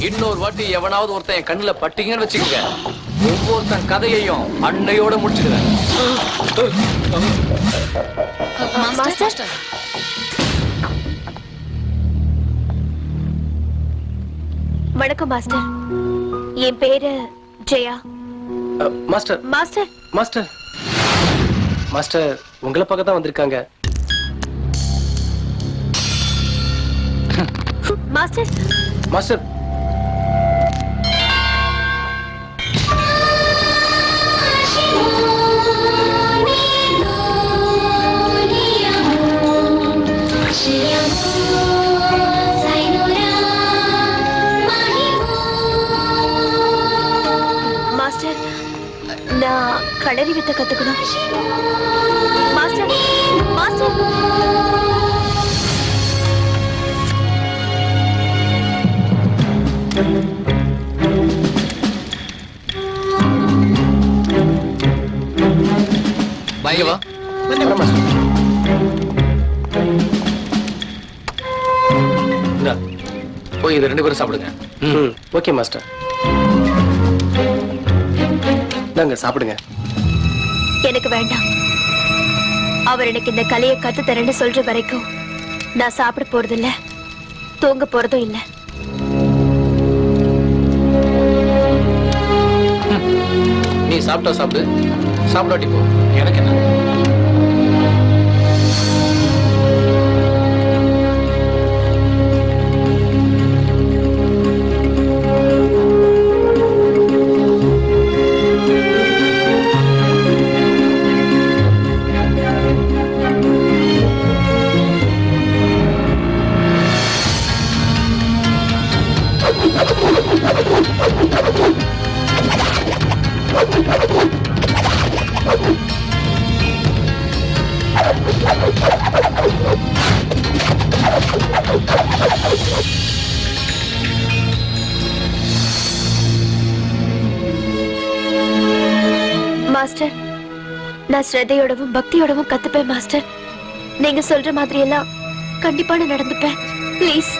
இன்னொரு வாட்டி எவனாவது ஒருத்தன் என் கண்ணுல பட்டீங்கன்னு வச்சுக்கோங்க, ஒவ்வொருத்தன் கதையையும் அன்னையோட முடிச்சுக்கிறேன். வணக்கம் மாஸ்டர். என் பேரு Jaya. Master master master master உங்களை பார்க்க தான் வந்திருக்காங்க. மாஸ்டர் மாஸ்டர் மாஸ்டர் நான் களரி வித்தை கத்துக்கணும். மாஸ்டர் மாஸ்டர் பயவா போய் இது 2 பேரும் சாப்பிடுங்க. Okay master. நாங்க சாப்பிடுங்க. எனக்கு வேண்டாம். அவர் எனக்கு இந்த கலையை கத்து தரேன்னு சொல்ற வரைக்கும் நான் சாப்பிட போறதில்ல, தூங்க போறதும் இல்ல. நீ சாப்பிட்டா சாப்பிடு, சாப்பிடாட்டி போ, எனக்கு என்ன. மாஸ்டர், நான் ஸ்ரத்தையோடவும் பக்தியோடவும் கத்துப்பேன் மாஸ்டர். நீங்க சொல்ற மாதிரி எல்லாம் கண்டிப்பா நான் நடந்துப்பேன். ப்ளீஸ்.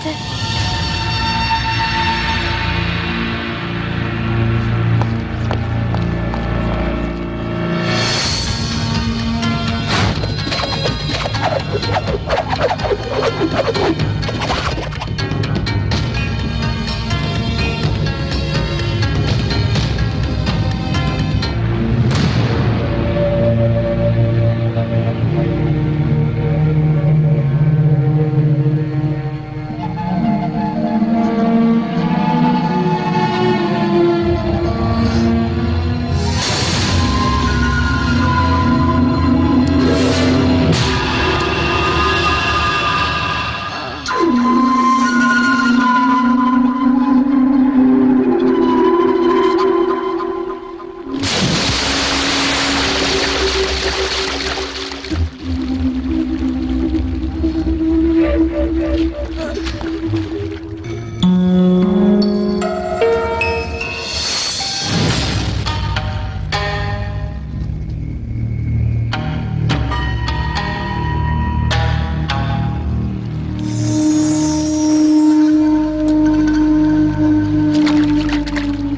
மாஸ்டர்.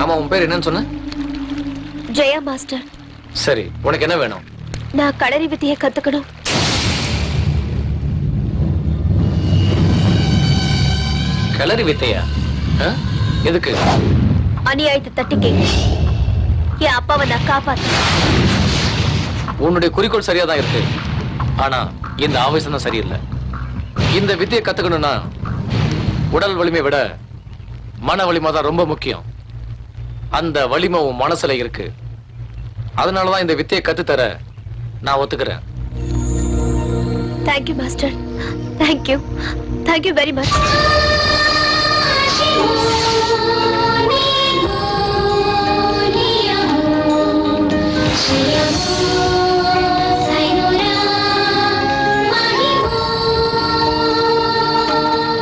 ஆமா, உன் பேர் என்னன்னு சொன்ன? ஜெயா மாஸ்டர். சரி, உனக்கு என்ன வேணும்? நான் களரி வித்தையை கத்துக்கணும். களரி வித்தையா? எதுக்கு? அநியாயத்தை தட்டி கேட்க என் அப்பாவை நான் காப்பாத்தேன். உன்னுடைய குறிக்கோள் சரியா தான் இருக்கு, ஆனா இந்த ஆவேசம் தான் சரியில்லை. இந்த வித்தையை கத்துக்கணும்னா உடல் வலிமை விட மன வலிமை தான் ரொம்ப முக்கியம். அந்த வலிமை உன் மனசுல இருக்கு. அதனாலதான் இந்த வித்தையை கத்துத்தர நான் ஒத்துக்கிறேன். Thank you master. Thank you. Thank you very much.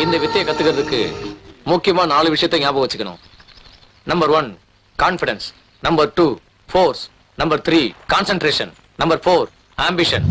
இந்த வித்தையை கத்துக்கிறதுக்கு முக்கியமா 4 விஷயத்தை ஞாபகம் வச்சுக்கணும். Number 1 confidence, number 2 force, number 3 concentration, number 4 ambition.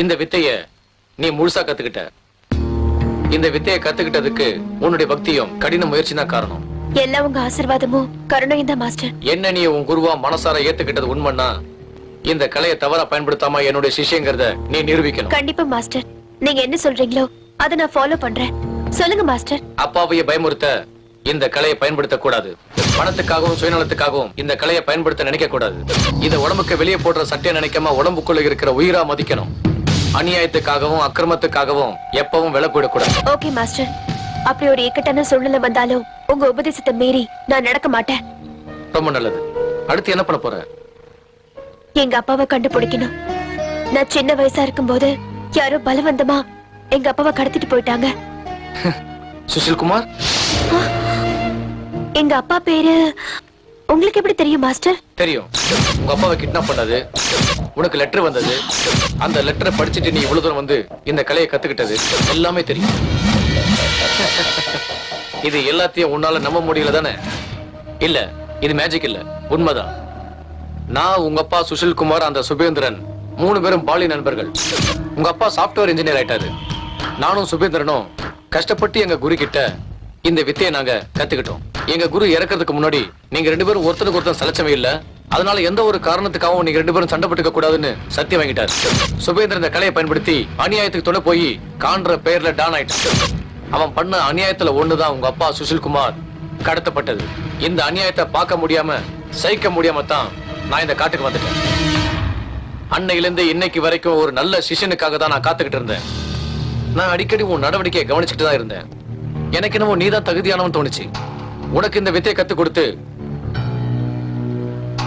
இந்த வித்தைய நீ முழுசா கத்துக்கிட்ட. இந்த வித்தையை கத்துக்கிட்டதுக்கு உன்னுடைய பக்தியும் கடின முயற்சி தான் காரணம். எல்லாம் உங்க ஆசீர்வாதமும் கருணையும் தான் மாஸ்டர். என்ன நீ உன் குருவா மனசார ஏத்துக்கிட்டது உண்மைன்னா இந்த கலையை தவறா பயன்படுத்தாம என்னுடைய சிஷ்யங்கிறத நீ நிரூபிக்கணும். கண்டிப்பா மாஸ்டர். நீங்க என்ன சொல்றீங்களோ அதை நான் ஃபாலோ பண்றேன். சொல்லுங்க மாஸ்டர். அப்பாவைய பயமுறுத்த இந்த கலையை பயன்படுத்த கூடாது. பணத்துக்காகவும் சுயநலத்துக்காகவும் இந்த கலையை பயன்படுத்த நினைக்க கூடாது. இத உடம்புக்கு வெளியே போடுற சட்டையை நினைக்காம உடம்புக்குள்ள இருக்கிற உயிரா மதிக்கணும். அநியாயத்துக்காகவும் அக்கிரமத்துக்காகவும் எப்பவும் விலை போடக்கூடாது. Okay master. அப்படி ஒரு இக்கட்டான சூழ்நிலை வந்தாலும் உங்க உபதேசத்தை மீறி நான் நடக்க மாட்டேன். ரொம்ப நல்லது. அடுத்து என்ன பண்ண போற? எங்க அப்பாவை கண்டுபிடிக்கணும். நான் சின்ன வயசா இருக்கும்போது யாரோ பலவந்தமா எங்க அப்பாவை கடத்திட்டு போயிட்டாங்க. சுஷில்குமார்? எங்க அப்பா பேரு உங்களுக்கு எப்படி தெரியும் மாஸ்டர்? தெரியும். உங்க அப்பாவை கிட்னாப் பண்ணது, உனக்கு லெட்டர் வந்தது, அந்த லெட்டரை படிச்சுட்டு நீ இவ்வளவு தூரம் வந்து இந்த கலையை கத்துக்கிட்டது எல்லாமே தெரியும். இது எல்லாத்தையும் உன்னால நம்ப முடியல தானே? இல்ல, இது மேஜிக் இல்ல, உண்மைதான். நான், உங்க அப்பா சுஷில்குமார், அந்த சுபேந்திரன் 3 பேரும் பாலி நண்பர்கள். உங்க அப்பா சாப்ட்வேர் இன்ஜினியர் ஆயிட்டாரு. நானும் சுபேந்திரனும் கஷ்டப்பட்டு எங்க குரு கிட்ட இந்த வித்தையை நாங்க கத்துக்கிட்டோம். எங்க குரு இறக்கிறதுக்கு முன்னாடி நீங்க 2 பேரும் ஒருத்தருக்கு ஒருத்தர் சலச்சமே இல்ல, அதனால எந்த ஒரு காரணத்துக்காகவும் நீங்க 2 பேரும் சண்டை போட்டுக்க கூடாதுன்னு சத்தியம் வாங்கிட்டாரு. சுபேந்திரன் இந்த கலையை பயன்படுத்தி அநியாயத்துக்கு துணை போய் காண்ற பெயர்ல டான் ஆயிட்டான். அவன் பண்ண அநியாயத்துல ஒண்ணுதான் உங்க அப்பா சுஷில்குமார் கடத்தப்பட்டது. இந்த அநியாயத்தை பார்க்க முடியாம சகிக்க முடியாம தான் நான் இந்த காட்டுக்கு வந்துட்டேன். அன்னையிலிருந்து இன்னைக்கு வரைக்கும் ஒரு நல்ல சிஷ்யனுக்காக தான் நான் காத்துக்கிட்டு இருந்தேன். நான் அடிக்கடி உன் நடவடிக்கையை கவனிச்சுட்டு தான் இருந்தேன். எனக்கு என்னமோ நீதான் தகுதியானவன் தோணுச்சு. உனக்கு இந்த வித்தையை கத்து கொடுத்து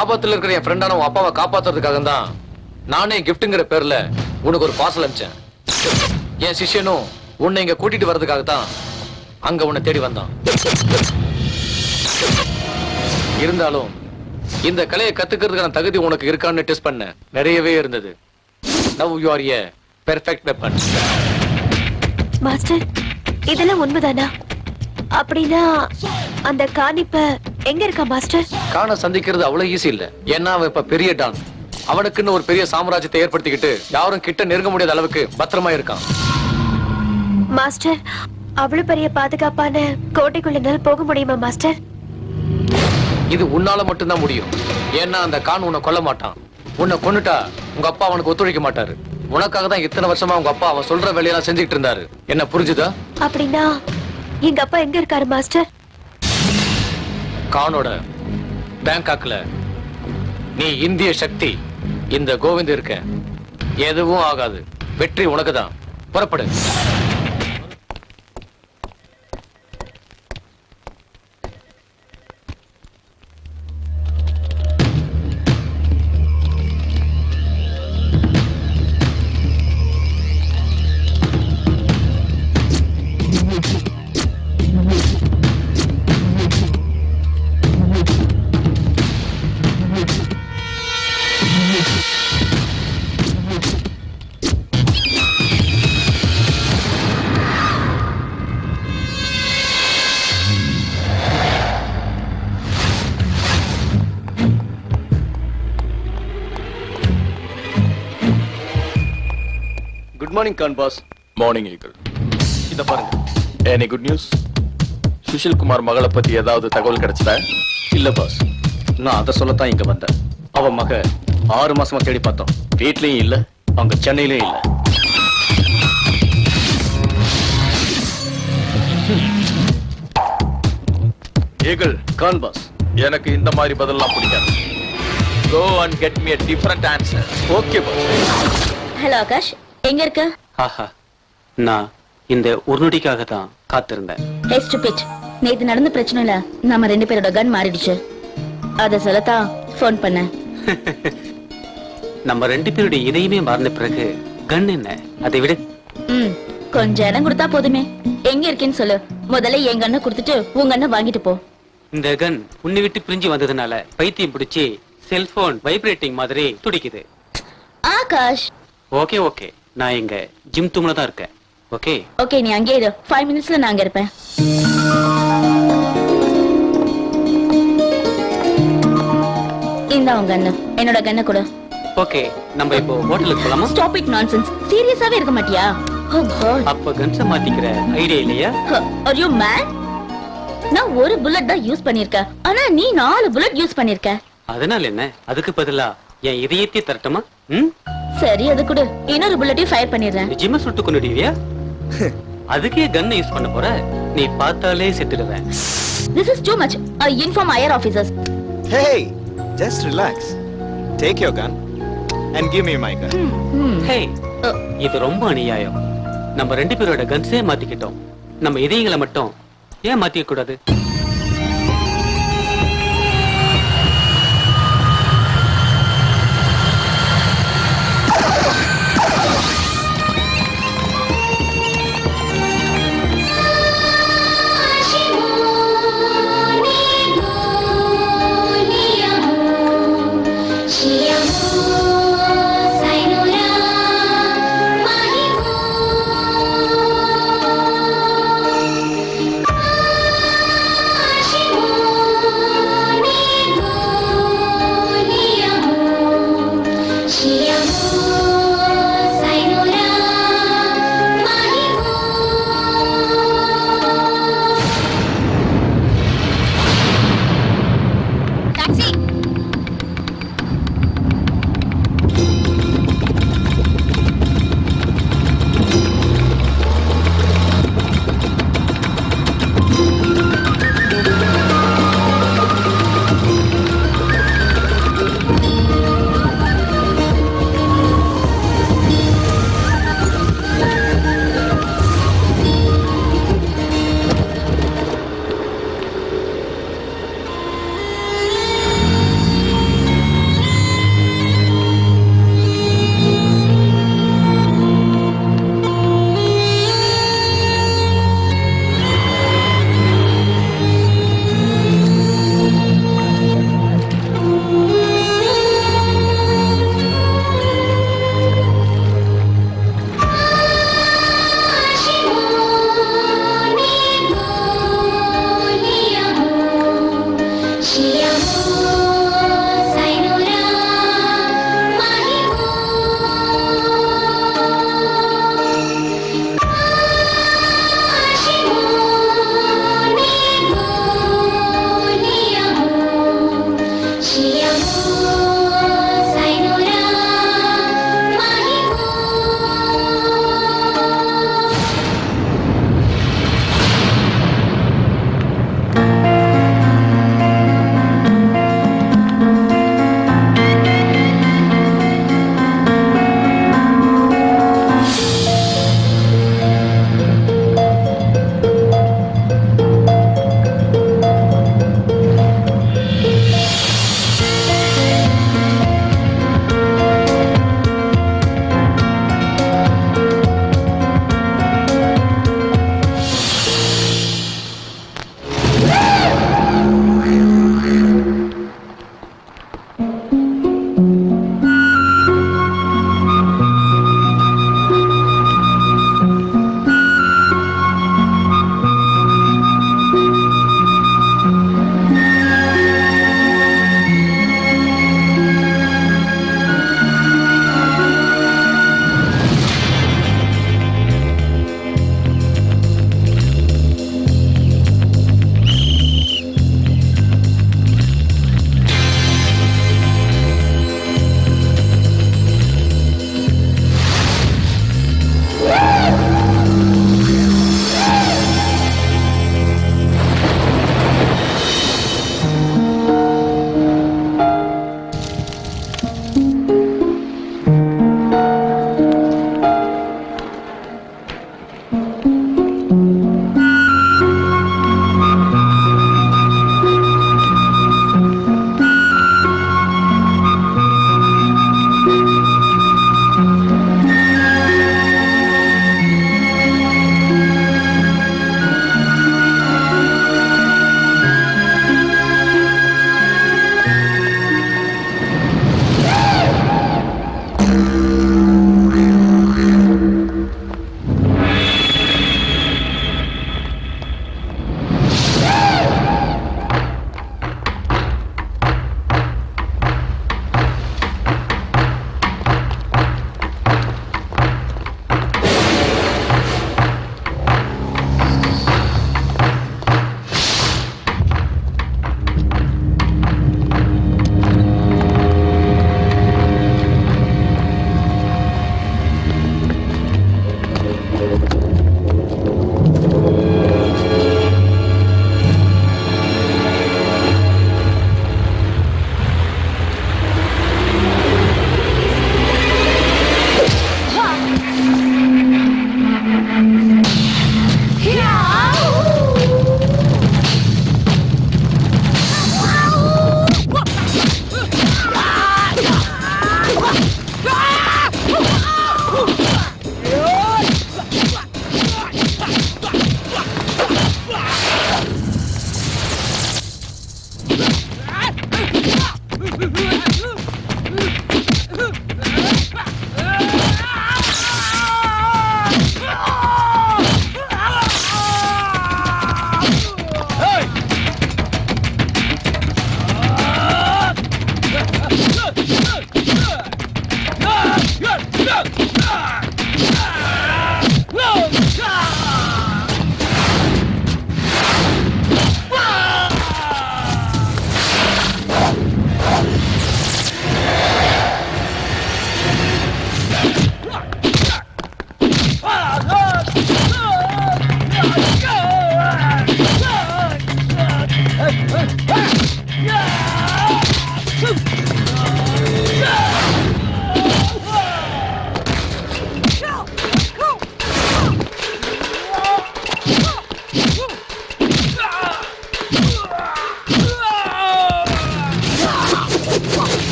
ஆபத்துல இருக்கிற என் ஃப்ரெண்டான உன் அப்பாவை காப்பாத்துறதுக்காக தான் நானே கிஃப்ட்ங்கிற பேர்ல உனக்கு ஒரு பார்சல் அனுப்பிச்சேன். என் சிஷ்யனும் உன்னை இங்க கூட்டிட்டு வர்றதுக்காக தான் அங்க உன்னை தேடி வந்தான். இருந்தாலும் இந்த கலையை கத்துக்கிறதுக்கான தகுதி உனக்கு இருக்கான்னு டெஸ்ட் பண்ண நிறையவே இருந்தது. Now you are a perfect weapon. Master, இதெல்லாம் உண்மைதானா? அப்படின்னா அந்த காணிப்ப எங்க இருக்கா மாஸ்டர்? காண சந்திக்கிறது அவ்வளவு ஈஸி இல்ல. ஏன்னா அவன் இப்ப பெரிய டான். அவனுக்குன்னு ஒரு பெரிய சாம்ராஜ்யத்தை ஏற்படுத்திக்கிட்டு யாரும் கிட்ட நெருங்க முடியாத அளவுக்கு பத்திரமா இருக்கான். மாஸ்டர், அவ்வளவு பெரிய பாதுகாப்பான கோட்டைக்குள்ள போக முடியுமா மாஸ்டர்? இது உன்னால மட்டும்தான் முடியும். ஏன்னா அந்த கான் உன்னை கொல்ல மாட்டான். உன்னை கொன்னுட்டா உங்க அப்பா அவனுக்கு ஒத்துழைக்க மாட்டாரு. உனக்காக தான் இத்தனை வருஷமா உங்க அப்பா அவன் சொல்ற வேலையெல்லாம் செஞ்சுட்டு இருந்தாரு. என்ன புரிஞ்சுதா? அப்படின்னா எங்க அப்பா எங்க இருக்காரு மாஸ்டர்? கானோட பேங்காக்ல. நீ இந்திய சக்தி. இந்த கோவிந்த் இருக்க எதுவும் ஆகாது. வெற்றி உனக்குதான். புறப்படு. Good morning Khan boss. Morning eagle. இத பாருங்க. Any good news? சுஷில்குமார் மகளை பத்தி ஏதாவது தகவல் கிடைச்சதா? இல்ல பாஸ், நான் அதை சொல்லத்தான் இங்க வந்தேன். அவ மக 6 மாசமா தேடி பார்த்தோம். வீட்லயும் இல்ல, அங்க சென்னையிலயும் இல்ல. ஈகிள். கான் பாஸ். எனக்கு இந்த மாதிரி பதிலெல்லாம் பிடிக்காது. Go and get me a different answer. Okay boss. Hello Akash, எங்க இருக்க? ஆஹா, நான் இந்த ஒரு நொடிக்காக தான் காத்திருந்தேன். Hey stupid, நேத்து நடந்த பிரச்சனைல நம்ம 2 பேரோட கன் மாறிடுச்சு. அத சொல்லத்தான் ஃபோன் பண்ணேன். நம்ம 2 பேருடைய இதயமே மாறின பிறகு கன் என்ன, அதை விட கொஞ்சம் இடம் கொடுத்தா போதுமே. எங்க இருக்கேன்னு சொல்லு. முதல்ல என் கண்ணை கொடுத்துட்டு உங்க கண்ணை வாங்கிட்டு போ. இந்த கன் உன்னை விட்டு பிரிஞ்சு வந்ததுனால பைத்தியம் பிடிச்சி செல்போன் வைப்ரேட்டிங் மாதிரி துடிக்குது. ஆகாஷ். ஓகே ஓகே, நான் இங்க ஜிம் தூம்ல தான் இருக்கேன். ஓகே ஓகே, நீ அங்கே இரு. 5 மினிட்ஸ்ல நான் அங்க இருப்பேன். இந்த உங்க கண்ணு, என்னோட கண்ணை கொடு. ஓகே நம்ம இப்போ ஹோட்டலுக்கு போலாமா? Stop it nonsense. சீரியஸாவே இருக்க மாட்டியா? ஓ காட். அப்ப கன்ஸ மாத்திக்கிற ஐடியா இல்லையா? Are you man? நான் ஒரு புல்லட் தான் யூஸ் பண்ணிருக்கேன். ஆனா நீ 4 புல்லட் யூஸ் பண்ணிருக்க. அதனால என்ன? அதுக்கு பதிலா என் இதயத்தை தரட்டுமா? ம்? சரி அது கூட இன்னொரு புல்லட்டையும் ஃபயர் பண்ணிடுறேன். நிஜமா சுட்டு கொண்டுடுவியா? அதுக்கே கன் யூஸ் பண்ண போற? நீ பார்த்தாலே செத்துடுவேன். This is too much. I inform higher officers. Hey, just relax. Take your gun and give me my gun. ஹே, இது ரொம்ப அநியாயம். நம்ம 2 பேரோட கன்ஸே மாத்திக்கிட்டோம். நம்ம இதயங்களை மட்டும் ஏன் மாத்திக்க கூடாது?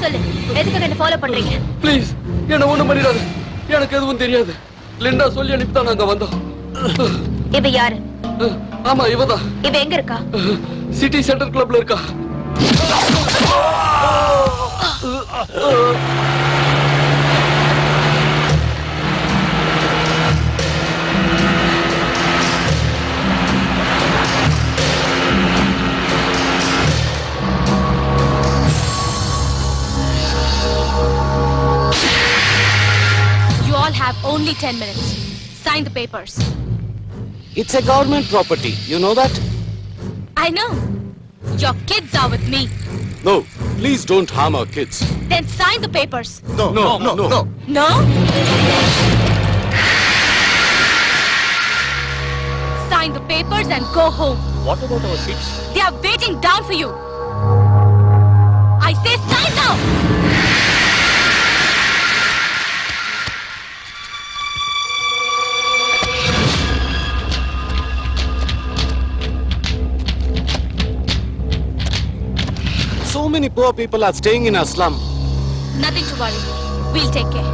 சொல்லு, எதுக்கு என்ன ஃபாலோ பண்றீங்க? ப்ளீஸ் என்ன ஒண்ணும் பண்ணிடாத. எனக்கு எதுவும் தெரியாது. லிண்டா சொல்லி அனுப்பிதான் நாங்க வந்தோம். இவ யாரு? ஆமா இவதான். இவ எங்க இருக்கா? சிட்டி சென்டர் கிளப்ல இருக்கா. You all have only 10 minutes. Sign the papers. It's a government property. You know that? I know. Your kids are with me. No, please don't harm our kids. Then sign the papers. No. No? Sign the papers and go home. What about our kids? They are waiting down for you. I say sign now! So many poor people are staying in our slum. Nothing to worry. We'll take care.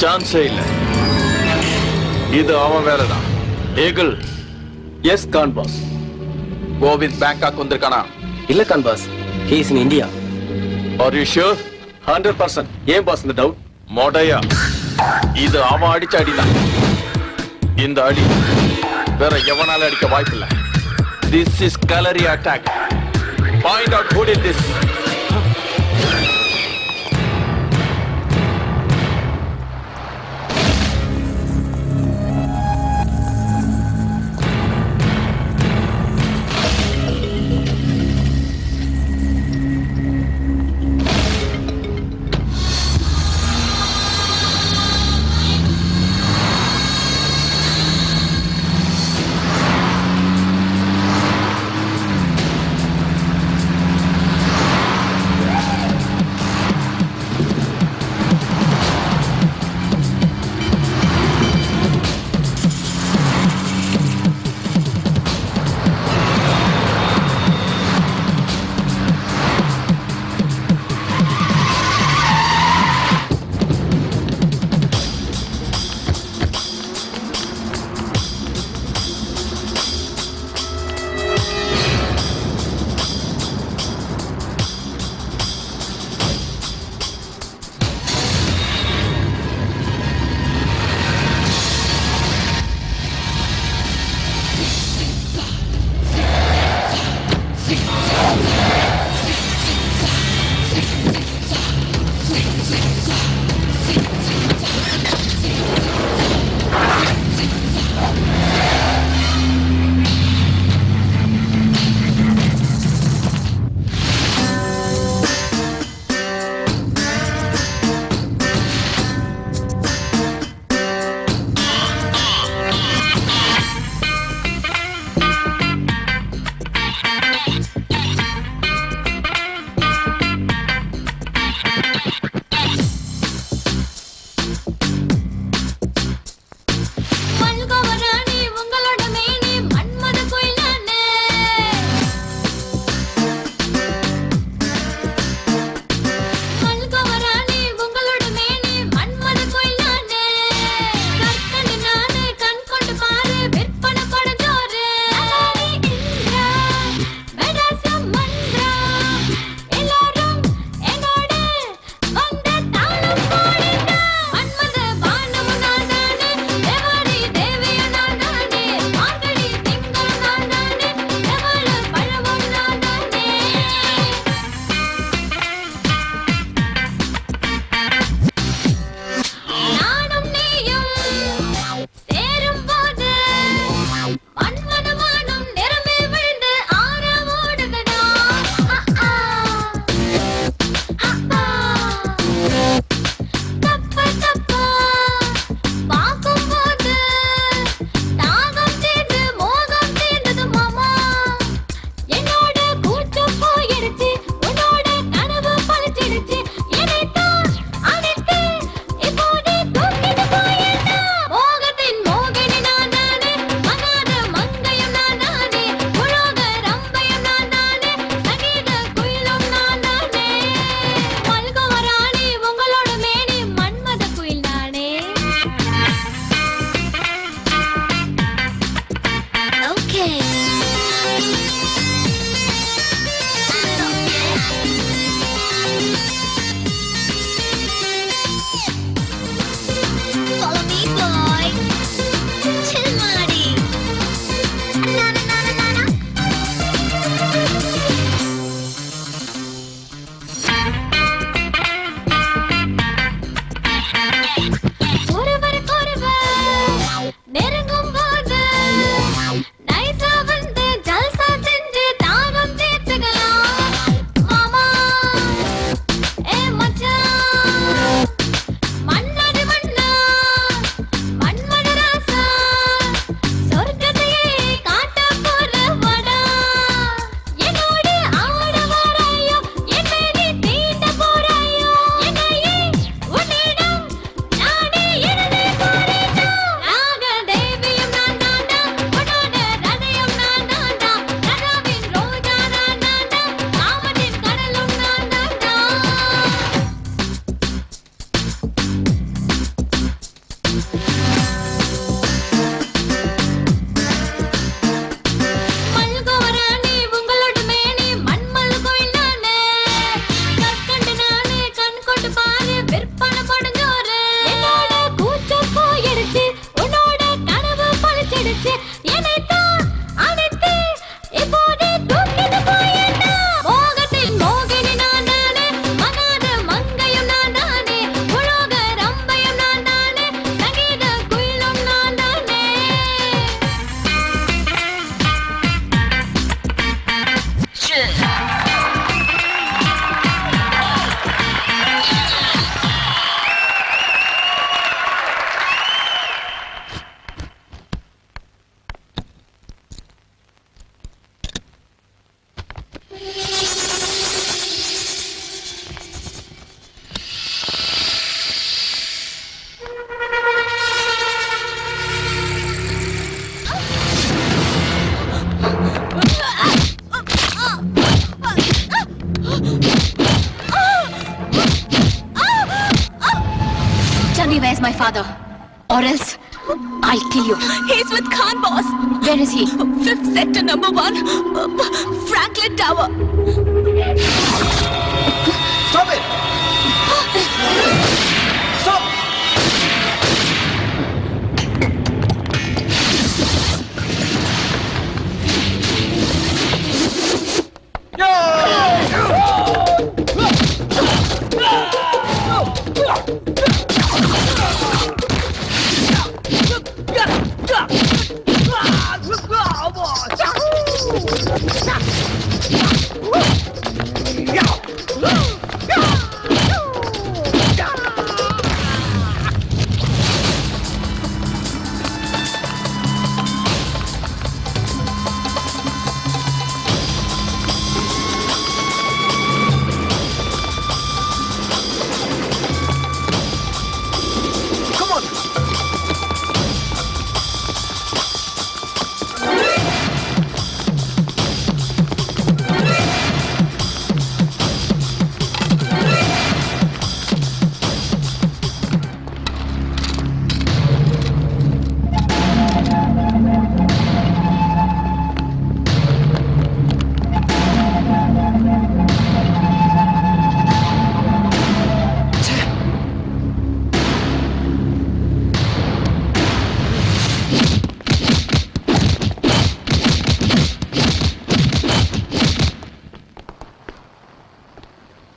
சான்ஸே இல்ல. இது அவன் வேலைதான். Eagle. Yes Khan boss. Govind Bangkok வந்திருக்கானா? இல்ல Khan boss. He is in India. Are you sure? 100%. ஏன் pass இந்த doubt? மோடையா, இது அவன் அடிச்ச அடிதான். இந்த அடி வேற எவனால அடிக்க வாய்ப்பில்லை. This is cavalry attack. Find out who did this. Tell me where's my father, or else I'll kill you. He's with Khan, boss. Where is he? 5th sector, number 1, Franklin Tower. Stop it! Stop!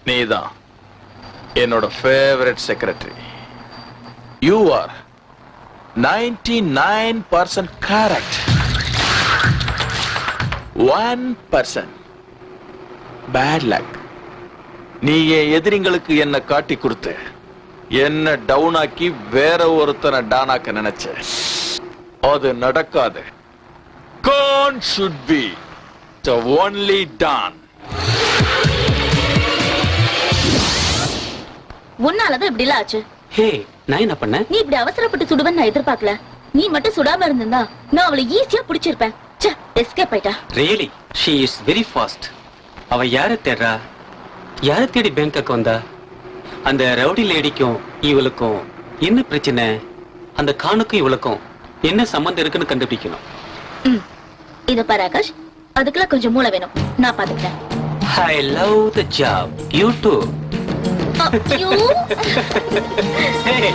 நீதான் என்னோட favourite secretary. You are 99% correct. 1% bad luck. நீ என் எதிரிங்களுக்கு என்ன காட்டி கொடுத்து என்ன down ஆக்கி வேற ஒருத்தனை டானாக்க நினைச்ச. அது நடக்காது. Khan should be the only Don. உன்னாலதான் இப்படி எல்லாம் ஆச்சு. ஹே, நான் என்ன பண்ணேன்? நீ இப்படி அவசரப்பட்டு சுடுவன்னு நான் எதிர்பார்க்கல. நீ மட்டும் சுடாம இருந்திருந்தா நான் அவளை ஈஸியா பிடிச்சிருப்பேன். எஸ்கேப் ஆயிட்டா. Really she is very fast. அவ யாரை தேடுறா? யாரை தேடி பேங்காக் வந்தா? அந்த ரவுடி லேடிக்கும் இவளுக்கும் என்ன பிரச்சனை? அந்த கானுக்கும் இவளுக்கும் என்ன சம்பந்தம் இருக்குன்னு கண்டுபிடிக்கணும். இத பாரு ஆகாஷ், அதுக்கெல்லாம் கொஞ்சம் மூளை வேணும். நான் பாத்துக்கிறேன். I love the job. You too. ஐயோ. Hey.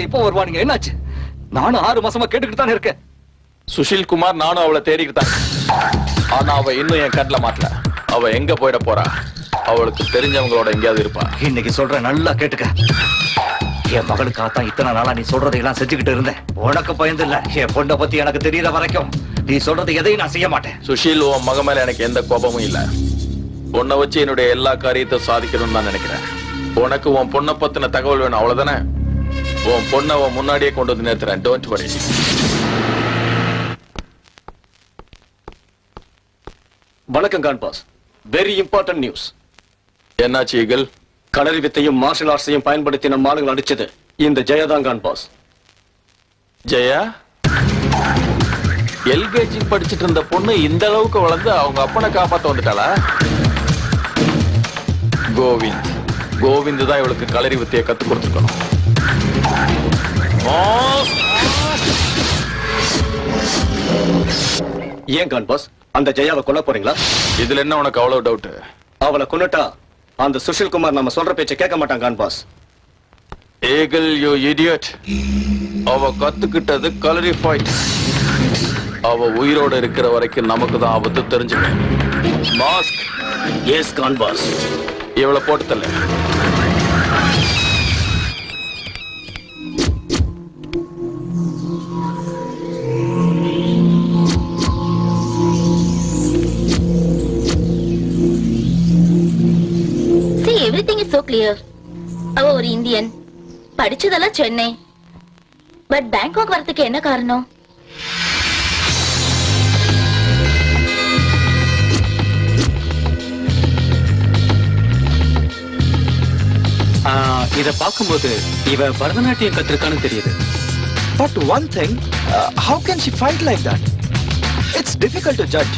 இப்போ வருவா நீங்க என்னாச்சு? நானும் 6 மாசமா கேட்டுக்கிட்டு தானே இருக்கேன். சுஷில் குமார், நானும் அவளை தேடிக்கிட்டு தான். ஆனா அவ இன்னும் என் கண்ணில் மாட்டல. அவ எங்க போயிட போறா? அவளுக்கு தெரிஞ்சவங்களோட எங்கேயாவது இருப்பா. இன்னைக்கு சொல்றேன், நல்லா கேட்டுக்க. என் மகளுக்காகத்தான் இத்தனை நாளா நீ சொல்றதையெல்லாம் செஞ்சுக்கிட்டு இருந்தேன். உனக்கு பயந்து இல்ல, என் பொண்ணை பத்தி எனக்கு தெரியற வரைக்கும் நீ சொல்றது எதையும் நான் செய்ய மாட்டேன். சுஷில், உன் மக மேல எனக்கு எந்த கோபமும் இல்ல. உன்னை வச்சு என்னுடைய எல்லா காரியத்தையும் சாதிக்கணும்னு நான் நினைக்கிறேன். உனக்கு உன் பொண்ணை பத்தின தகவல் வேணும், அவ்வளவுதானே? உன் பொண்ணை உன் முன்னாடியே கொண்டு வந்து நிறுத்துறேன். Don't worry. வணக்கம் Khan boss. Very important news. என்னாச்சு ஈகிள்? களரி வித்தையும் மார்ஷல் ஆர்ட்ஸையும் பயன்படுத்தி நம்ம ஆளுங்களை அடிச்சது இந்த ஜெயதான் கான் பாஸ். ஜெயா? எல்கேஜி படிச்சுட்டு இருந்த பொண்ணு இந்த அளவுக்கு வளர்ந்து அவங்க அப்பனை காப்பாத்த வந்துட்டாளா? கோவிந்த் தான் இவளுக்கு களரி வித்தையை கத்துக் கொடுத்துருக்கணும். ஏன் கான் பாஸ், அந்த ஜெயாவை கொல்ல போறீங்களா? இதுல என்ன உனக்கு அவ்வளவு டவுட்? அவளை கொன்னுட்டா அந்த சுஷில் குமார் நம்ம சொல்ற பேச்சை கேட்க மாட்டான் Khan boss. Eagle, you idiot. அவ கத்துக்கிட்டது களரி ஃபைட். அவ உயிரோட இருக்கிற வரைக்கும் நமக்கு தான் ஆபத்து, தெரிஞ்சுக்க. மாஸ்க். Yes Khan boss. இவளை போட்டு தள்ள. Everything is so clear. அவ ஒரு இந்தியன், படிச்சதெல்லாம் சென்னை. பட் பேங்காக் வரதுக்கு என்ன காரணம்? இத பார்க்கும்போது இவ பரதநாட்டியம் கத்திருக்கான்னு தெரியுது. But one thing, how can she fight like that? It's difficult to judge.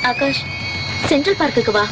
Akash, central பார்க்குக்கு வா.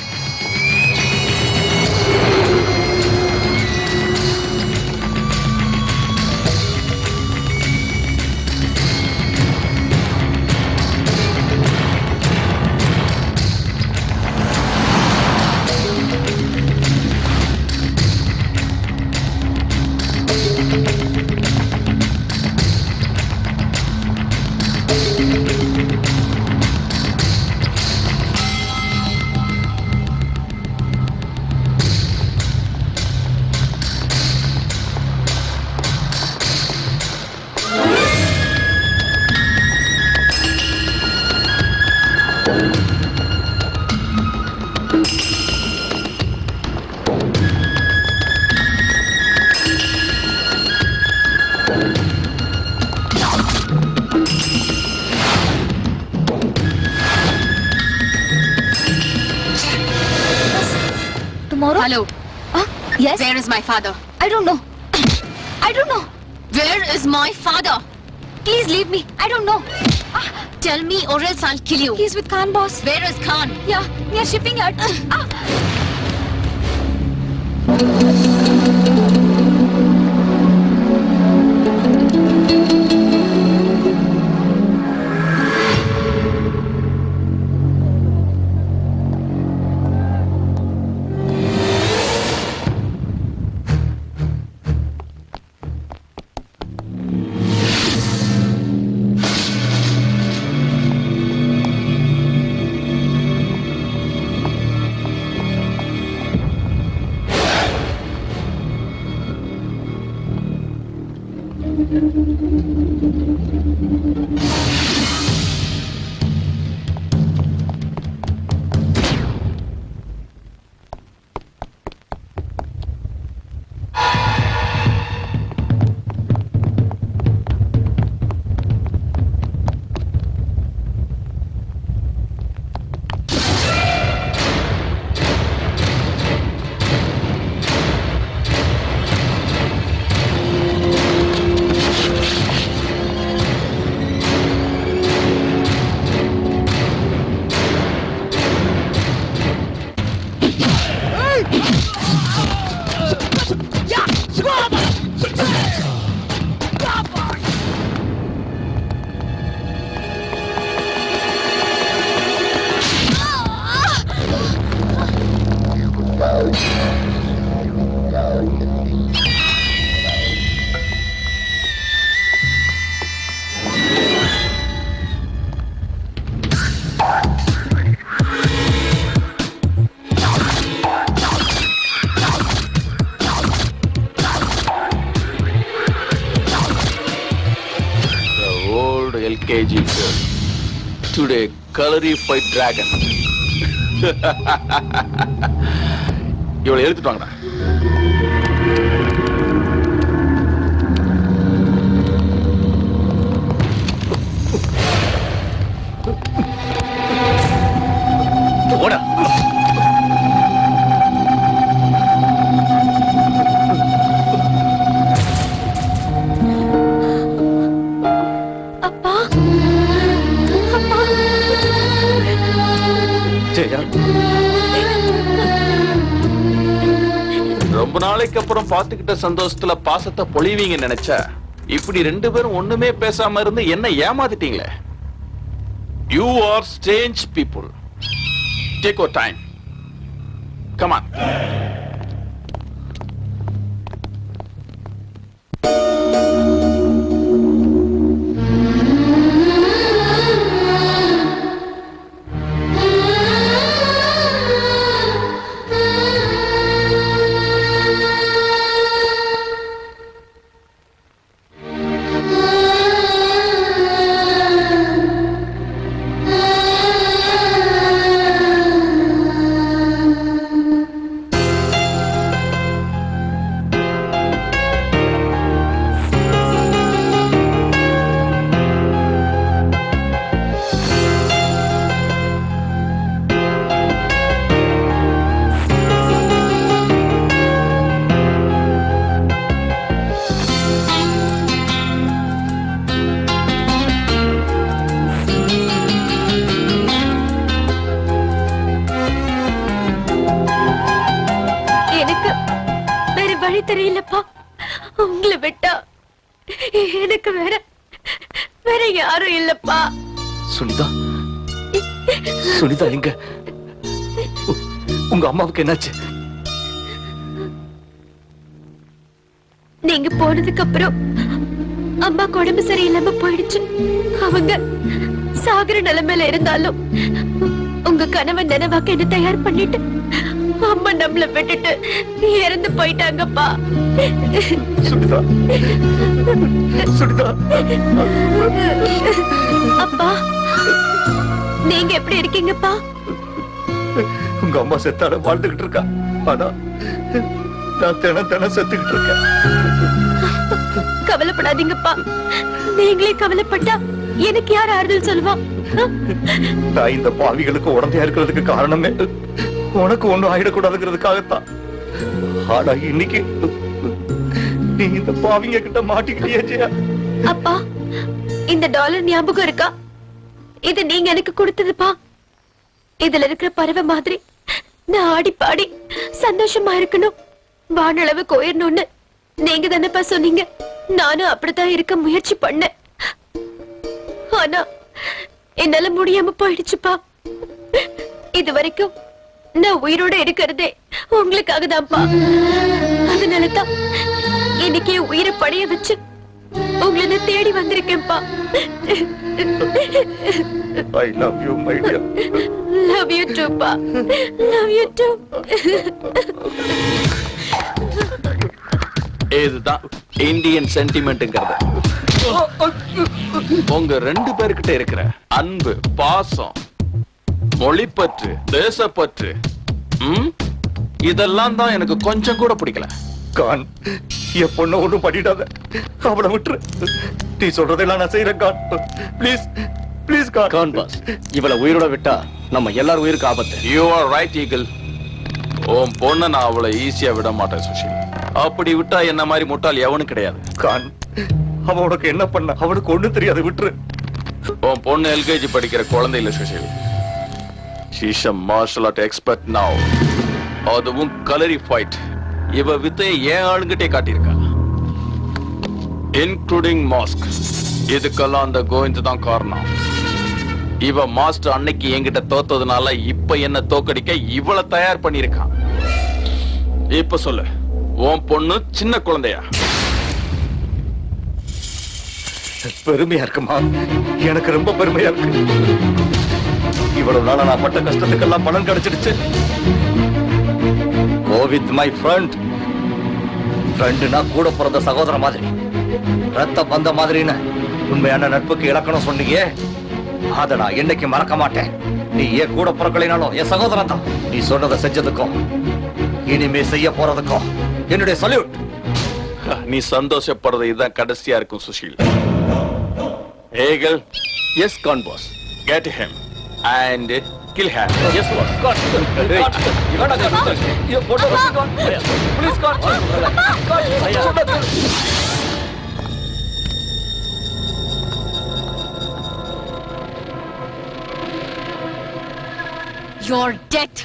Tomorrow? Hello. Yes? Where is my father? I don't know. I don't know. Where is my father? Please leave me. I don't know. Tell me or else I'll kill you. He's with Khan boss. Where is Khan? Yeah, near shipping yard. a colorified dragon. இவளை எழுதிட்டு வாங்கடா. ஓடா. அப்பா அப்பா ஜெயா, ரொம்ப நாளைக்கு அப்புறம் பாத்துக்கிட்ட சந்தோஷத்துல பாசத்தை பொழிவீங்க நினைச்சா இப்படி ரெண்டு பேரும் ஒண்ணுமே பேசாம இருந்து என்ன ஏமாத்திட்டீங்களே. You are strange people. Take your time. Come on. வழி தெரியலப்பா. உங்களை விட்டா எனக்கு வேற யாரும் இல்லப்பா. சுனிதா, சுனிதா எங்க? உங்க அம்மாவுக்கு என்னாச்சு? நீங்க போனதுக்கு அப்புறம் அம்மாக்கு உடம்பு சரியில்லாம போயிடுச்சு. அவங்க சாகர நிலைமையில இருந்தாலும் உங்க கணவன் நினைவாக்க என்ன தயார் பண்ணிட்டு அம்மா நம்மள விட்டுட்டு இறந்து போயிட்டாங்கப்பா. சுனிதா, சுனிதா. அப்பா, நீங்க எப்படி இருக்கீங்கப்பா? உங்க அம்மா செத்தாட வாழ்ந்துகிட்டு இருக்கா. ஆனா நான் தினம் செத்துக்கிட்டு இருக்கேன். கவலைப்படாதீங்கப்பா. நீங்களே கவலைப்பட்டா எனக்கு யார் ஆறுதல் சொல்லுவா? நான் இந்த பாவிகளுக்கு உடந்தையா இருக்கிறதுக்கு காரணமே உனக்கு ஒண்ணும் ஆயிடக்கூடாதுங்கிறதுக்காகத்தான். ஆனா இன்னைக்கு நீ இந்த பாவிங்க கிட்ட மாட்டிக்கிட்டியே ஜெயா. அப்பா, இந்த டாலர் ஞாபகம் இருக்கா? இது நீங்க எனக்கு கொடுத்ததுப்பா. இதுல இருக்கிற பறவை மாதிரி நான் ஆடி பாடி சந்தோஷமா இருக்கணும், வானளவுக்கு உயரணும்னு நீங்க தானேப்பா சொன்னீங்க. நானும் அப்படித்தான் இருக்க முயற்சி பண்ணேன். ஆனா என்னால முடியாம போயிடுச்சுப்பா. இது வரைக்கும் நான் உயிரோட இருக்கிறதே உங்களுக்காக தான்ப்பா. அதனாலதான் இன்னைக்கே உயிரை படைய வச்சு உங்களை தேடி வந்திருக்கேன்ப்பா. I love you, my dear. Love you too, pa. Love you too. இதுதான் இந்தியன் சென்டிமெண்ட்ங்கிறது. உங்க ரெண்டு பேர்கிட்ட இருக்கிற அன்பு, பாசம், மொழிப்பற்று, தேசப்பற்று, இதெல்லாம் தான் எனக்கு கொஞ்சம் கூட பிடிக்கல. கான், என் பொண்ண ஒண்ணும் பண்ணிடாத. அவளை விட்டுரு. நீ சொல்றதெல்லாம் நான் செய்யறேன் Khan. Please please Khan boss. இவளை உயிரோட விட்டா நம்ம எல்லாரும் உயிருக்கு ஆபத்து. You are right eagle. உன் பொண்ணை நான் அவளை ஈஸியா விட மாட்டேன் சுஷில். அப்படி விட்டா என்ன மாதிரி முட்டாள் எவனும் கிடையாது. கான், அவ உனக்கு என்ன பண்ண? அவனுக்கு ஒண்ணும் தெரியாது, விட்டுரு. உன் பொண்ணு எல்கேஜி படிக்கிற குழந்தை இல்ல Sushil. She's a martial art expert now. அதுவும் கலரி ஃபைட். இவ வித்தையை ஏன் ஆளுங்கிட்டே காட்டியிருக்கா, இன்க்ளூடிங் மாஸ்க். இதுக்கெல்லாம் அந்த கோவிந்த் தான் காரணம். இவ மாஸ்டர் அன்னைக்கு என்கிட்ட தோத்ததுனால இப்ப என்ன தோக்கடிக்க இவளை தயார் பண்ணிருக்கான். இப்ப சொல்லு, உன் பொண்ணு சின்ன குழந்தையா? பெருமையா இருக்குமா? எனக்கு ரொம்ப பெருமையா இருக்கு. இவ்வளவு நாளா நான் பட்ட கஷ்டத்துக்கெல்லாம் பலன் கிடைச்சிடுச்சு. Go with my friend. ஃப்ரெண்டுனா கூட பிறந்த சகோதர மாதிரி, ரத்த பந்த மாதிரின்னு உண்மையான நட்புக்கு இலக்கணம் சொன்னீங்க. அத நான் என்னைக்கு மறக்க மாட்டேன். நீ ஏன் கூட பிறக்கலைனாலும் என் சகோதரன் தான். நீ சொன்னதை செஞ்சதுக்கும் இனிமே செய்ய போறதுக்கும் என்னுடைய சல்யூட். நீ சந்தோஷப்படுறது இதுதான் கடைசியா இருக்கும் Sushil. Eagle, yes Khan boss. get him and kill him. Yes boss. Khan. இவனா கான். ये photo Khan. Please Khan. Khan. You're dead.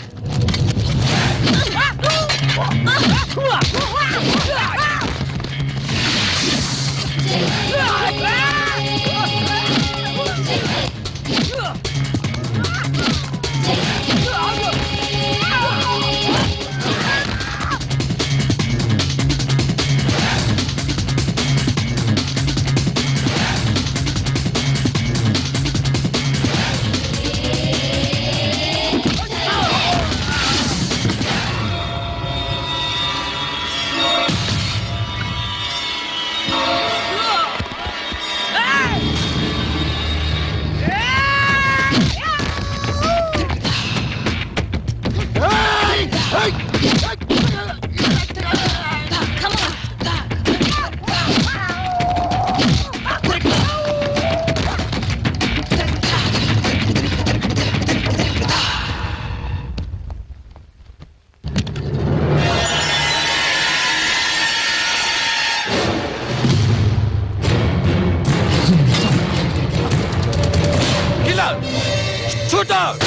Shoot out!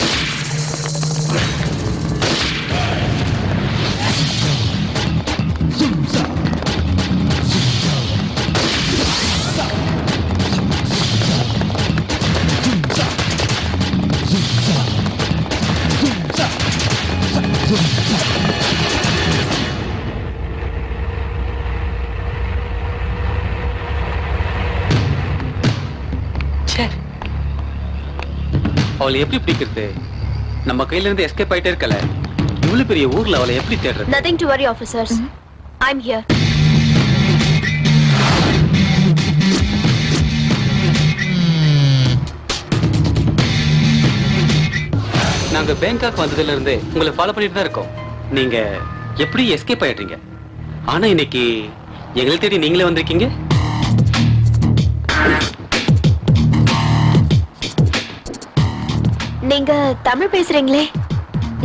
அவளை எப்படி பிடிக்கிறது? நம்ம கையில இருந்து எஸ்கேப் ஆயிட்டே இருக்கல. இவ்வளவு பெரிய ஊர்ல அவளை எப்படி தேடுறது? Nothing to worry, officers. I'm here. நாங்க பேங்காக் வந்ததுல இருந்து உங்களை ஃபாலோ பண்ணிட்டு தான் இருக்கோம். நீங்க எப்படி எஸ்கேப் ஆயிடுறீங்க? ஆனா இன்னைக்கு எங்களை தேடி நீங்களே வந்திருக்கீங்க. நீங்க தமிழ் பேசுறீங்களே?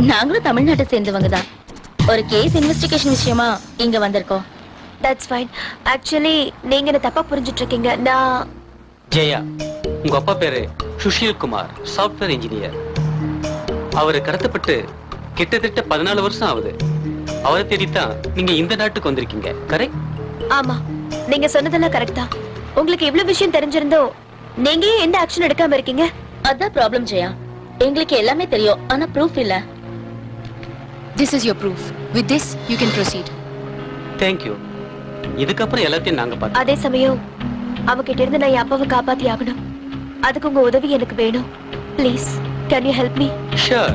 நாங்களும் தமிழ்நாட்டை சேர்ந்தவங்க தான். ஒரு கேஸ் இன்வெஸ்டிகேஷன் விஷயமா இங்க வந்திருக்கோம். That's fine. Actually, நீங்க என்ன தப்பா புரிஞ்சிட்டு இருக்கீங்க. நான் ஜெயா, உங்க அப்பா பேரு சுஷீல் குமார், சாஃப்ட்வேர் இன்ஜினியர். அவரு கடத்தப்பட்டு கிட்டத்தட்ட 14 வருஷம் ஆகுது. அவரை தேடித்தான் நீங்க இந்த நாட்டுக்கு வந்திருக்கீங்க, கரெக்ட்? ஆமா, நீங்க சொன்னதெல்லாம் கரெக்ட் தான். உங்களுக்கு இவ்வளவு விஷயம் தெரிஞ்சிருந்தோ நீங்க ஏன் எந்த ஆக்ஷன் எடுக்காம இருக்கீங்க? அதான் ப்ராப்ளம் ஜெயா. எங்களுக்கு எல்லாமே தெரியும், ஆனா ப்ரூஃப் இல்ல. This is your proof. With this, you can proceed. Thank you. இதுக்கப்புறம் எல்லாத்தையும் நாங்க பார்த்தோம். அதே சமயம் அவகிட்ட இருந்து நான் என் அப்பாவை காப்பாத்தி ஆகணும். அதுக்கு உங்க உதவி எனக்கு வேணும். Please, can you help me? Sure.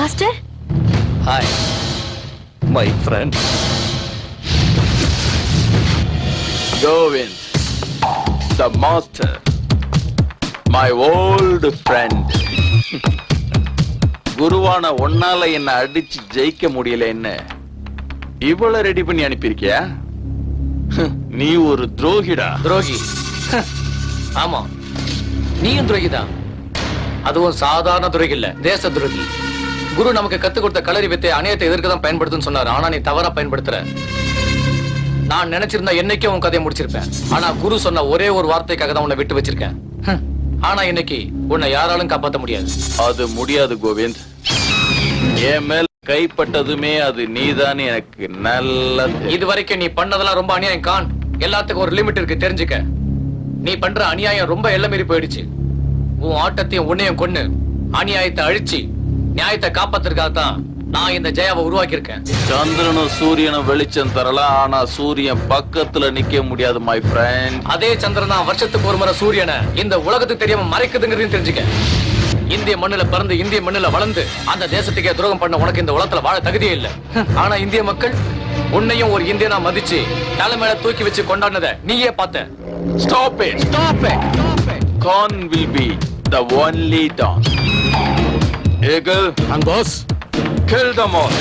Master hi my friend. Govind, the master, my old friend. குருவான ஒன்னால என்ன அடிச்சு ஜெயிக்க முடியலன்னு இவ்வளவு ரெடி பண்ணி அனுப்பியிருக்கியா? நீ ஒரு துரோகிடா. துரோகி? ஆமா, நீயும் துரோகிதான். அதுவும் சாதாரண துரோகி இல்ல, தேச துரோகி. குரு நமக்கு கத்து கொடுத்த களரி வித்தை அநியாயத்தை எதிர்க்க தான் பயன்படுத்துன்னு சொன்னாரு. ஆனா நீ தவறா பயன்படுத்துற. நான் நினைச்சிருந்தா என்னைக்கும் உன் கதையை முடிச்சிருப்பேன். ஆனா குரு சொன்ன ஒரே ஒரு வார்த்தைக்காக தான் உன்னை விட்டு வச்சிருக்கேன். ஆனா இன்னைக்கு உன்னை யாராலும் காப்பாற்ற முடியாது. அது முடியாது கோவிந்த். என் மேல் கைப்பட்டதுமே அது நீதான் எனக்கு நல்ல. இது வரைக்கும் நீ பண்ணதெல்லாம் ரொம்ப அநியாயம் கான். எல்லாத்துக்கும் ஒரு லிமிட் இருக்கு, தெரிஞ்சுக்க. நீ பண்ற அநியாயம் ரொம்ப எல்லை மீறி போயிடுச்சு. உன் ஆட்டத்தையும் உன்னையும் கொன்னு அநியாயத்தை அழிச்சு நியாயத்தை காப்பாத்துறதுக்காக தான் நான் இந்த ஜெயாவை உருவாக்கி இருக்கேன். சந்திரனும் சூரியனும் வெளிச்சம் தரலாம், ஆனா சூரியன் பக்கத்துல நிக்க முடியாது மை ஃப்ரெண்ட். அதே சந்திரன் தான் வருஷத்துக்கு ஒரு முறை சூரியனை இந்த உலகத்துக்கு தெரியாம மறைக்குதுங்கிறதையும் தெரிஞ்சுக்க. இந்திய மண்ணுல பிறந்து இந்திய மண்ணுல வளர்ந்து அந்த தேசத்துக்கே துரோகம் பண்ண உனக்கு இந்த உலகத்துல வாழ தகுதியே இல்ல. ஆனா இந்திய மக்கள் உன்னையும் ஒரு இந்தியனா மதிச்சு தலை மேல தூக்கி வச்சு கொண்டாடினத நீயே பார்த்த. Stop it! Stop it! Khan will be the only dawn. Eagle And boss, kill them all.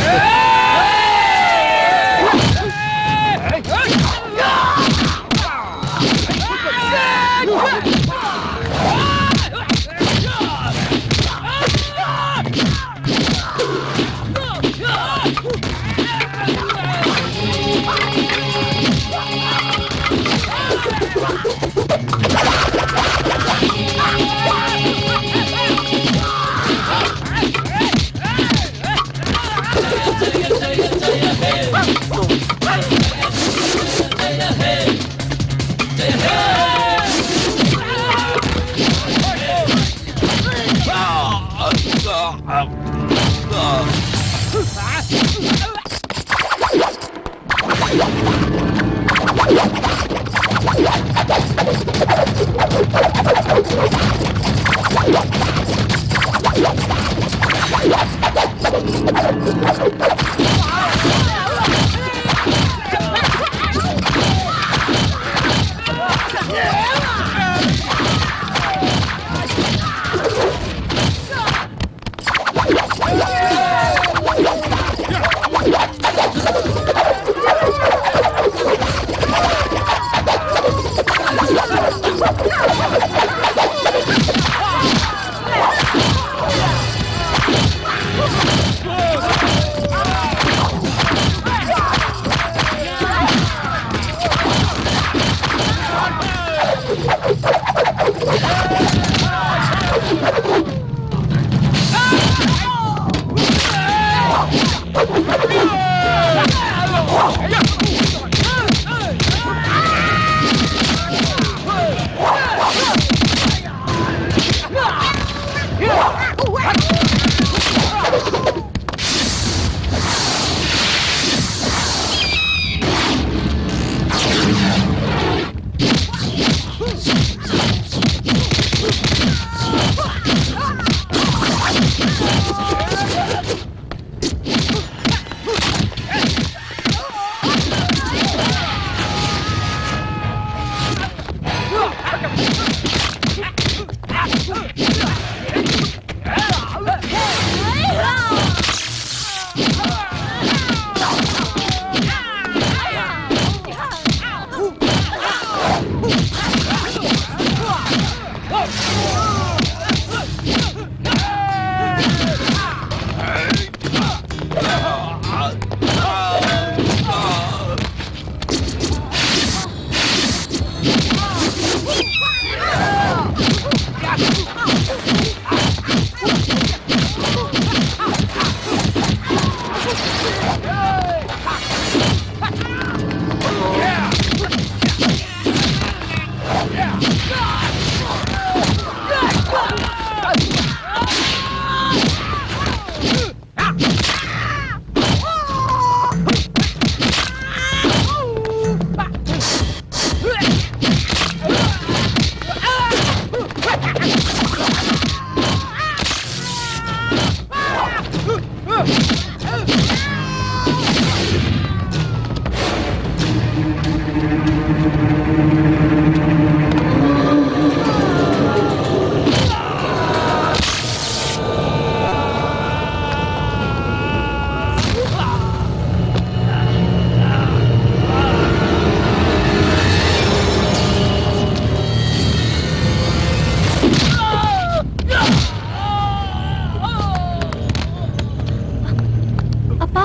அப்பா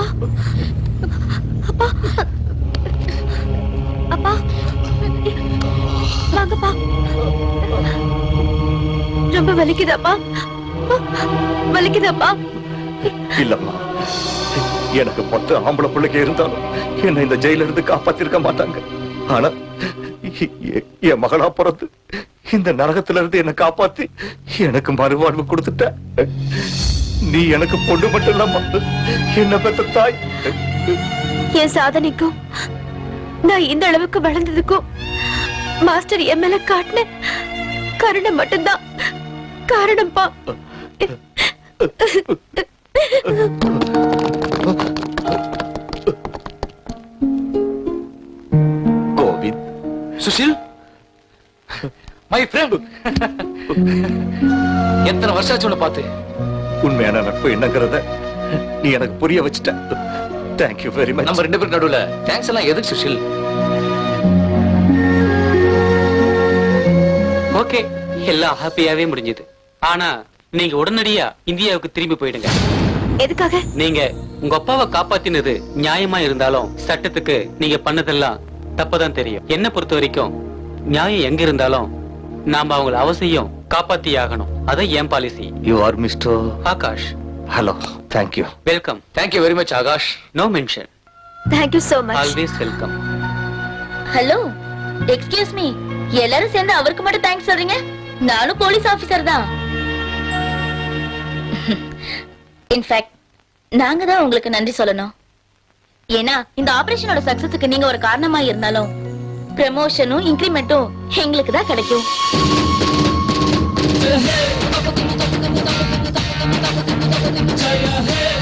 அப்பா அப்பா வாங்கப்பா. ரொம்ப வலிக்குதாப்பா? வலிக்குதாப்பா? இல்லம்மா, எனக்கு 10 ஆம்பளை பிள்ளைங்க இருந்தாலும் என்ன இந்த ஜெயில இருந்து காப்பாத்திருக்க மாட்டாங்க. ஆனா என் மகளா பிறந்து இந்த நரகத்துல இருந்து என்ன காப்பாத்தி எனக்கு மறுவாழ்வு கொடுத்துட்ட. நீ எனக்கு பொண்ணு மட்டும் இல்லம்மா, என்ன பெத்த தாய். என் சாதனைக்கும் நான் இந்த அளவுக்கு வளர்ந்ததுக்கும் மாஸ்டர் என் மேல காட்டின கருணை மட்டும்தான் காரணம்ப்பா. Govind, Sushil, my friend. எத்தனை வருஷம் ஆச்சு உன்னை பார்த்து. உண்மையான நட்பு என்னங்கிறத நீ எனக்கு புரிய வச்சுட்ட. Thank you very much. நம்ம 2 பேருக்கு நடுவுல தேங்க்ஸ் எல்லாம் எதுக்கு சுஷில்? ஓகே, எல்லாம் ஹாப்பியாவே முடிஞ்சது. ஆனா நீங்க உடனடியா இந்தியாவுக்கு திரும்பி போயிடுங்க. எதுக்காக? நீங்க உங்க அப்பாவை காப்பாத்தினது நியாயமா இருந்தாலும் சட்டத்துக்கு நீங்க பண்ணதெல்லாம் தப்பதான் தெரியும். என்ன பொறுத்த வரைக்கும் நியாயம் எங்க இருந்தாலும் நாம அவங்கள அவசியம் காப்பாத்தி ஆகணும். அதான் என் policy. You are mister Akash. Hello, thank you. Welcome. Thank you very much Akash. No mention. Thank you so much. Always welcome. Hello, excuse me, எல்லாரும் சேர்ந்து அவருக்கு மட்டும் தேங்க்ஸ் சொல்றீங்க? நானும் போலீஸ் ஆபீசர் தான். இன்ஃபேக்ட் நாங்க தான் உங்களுக்கு நன்றி சொல்லணும். ஏன்னா இந்த ஆபரேஷனோட சக்சஸுக்கு நீங்க ஒரு காரணமா இருந்தாலும் ப்ரமோஷனும் இன்கிரிமெண்ட்டும் எங்களுக்கு தான் கிடைக்கும். Jaya He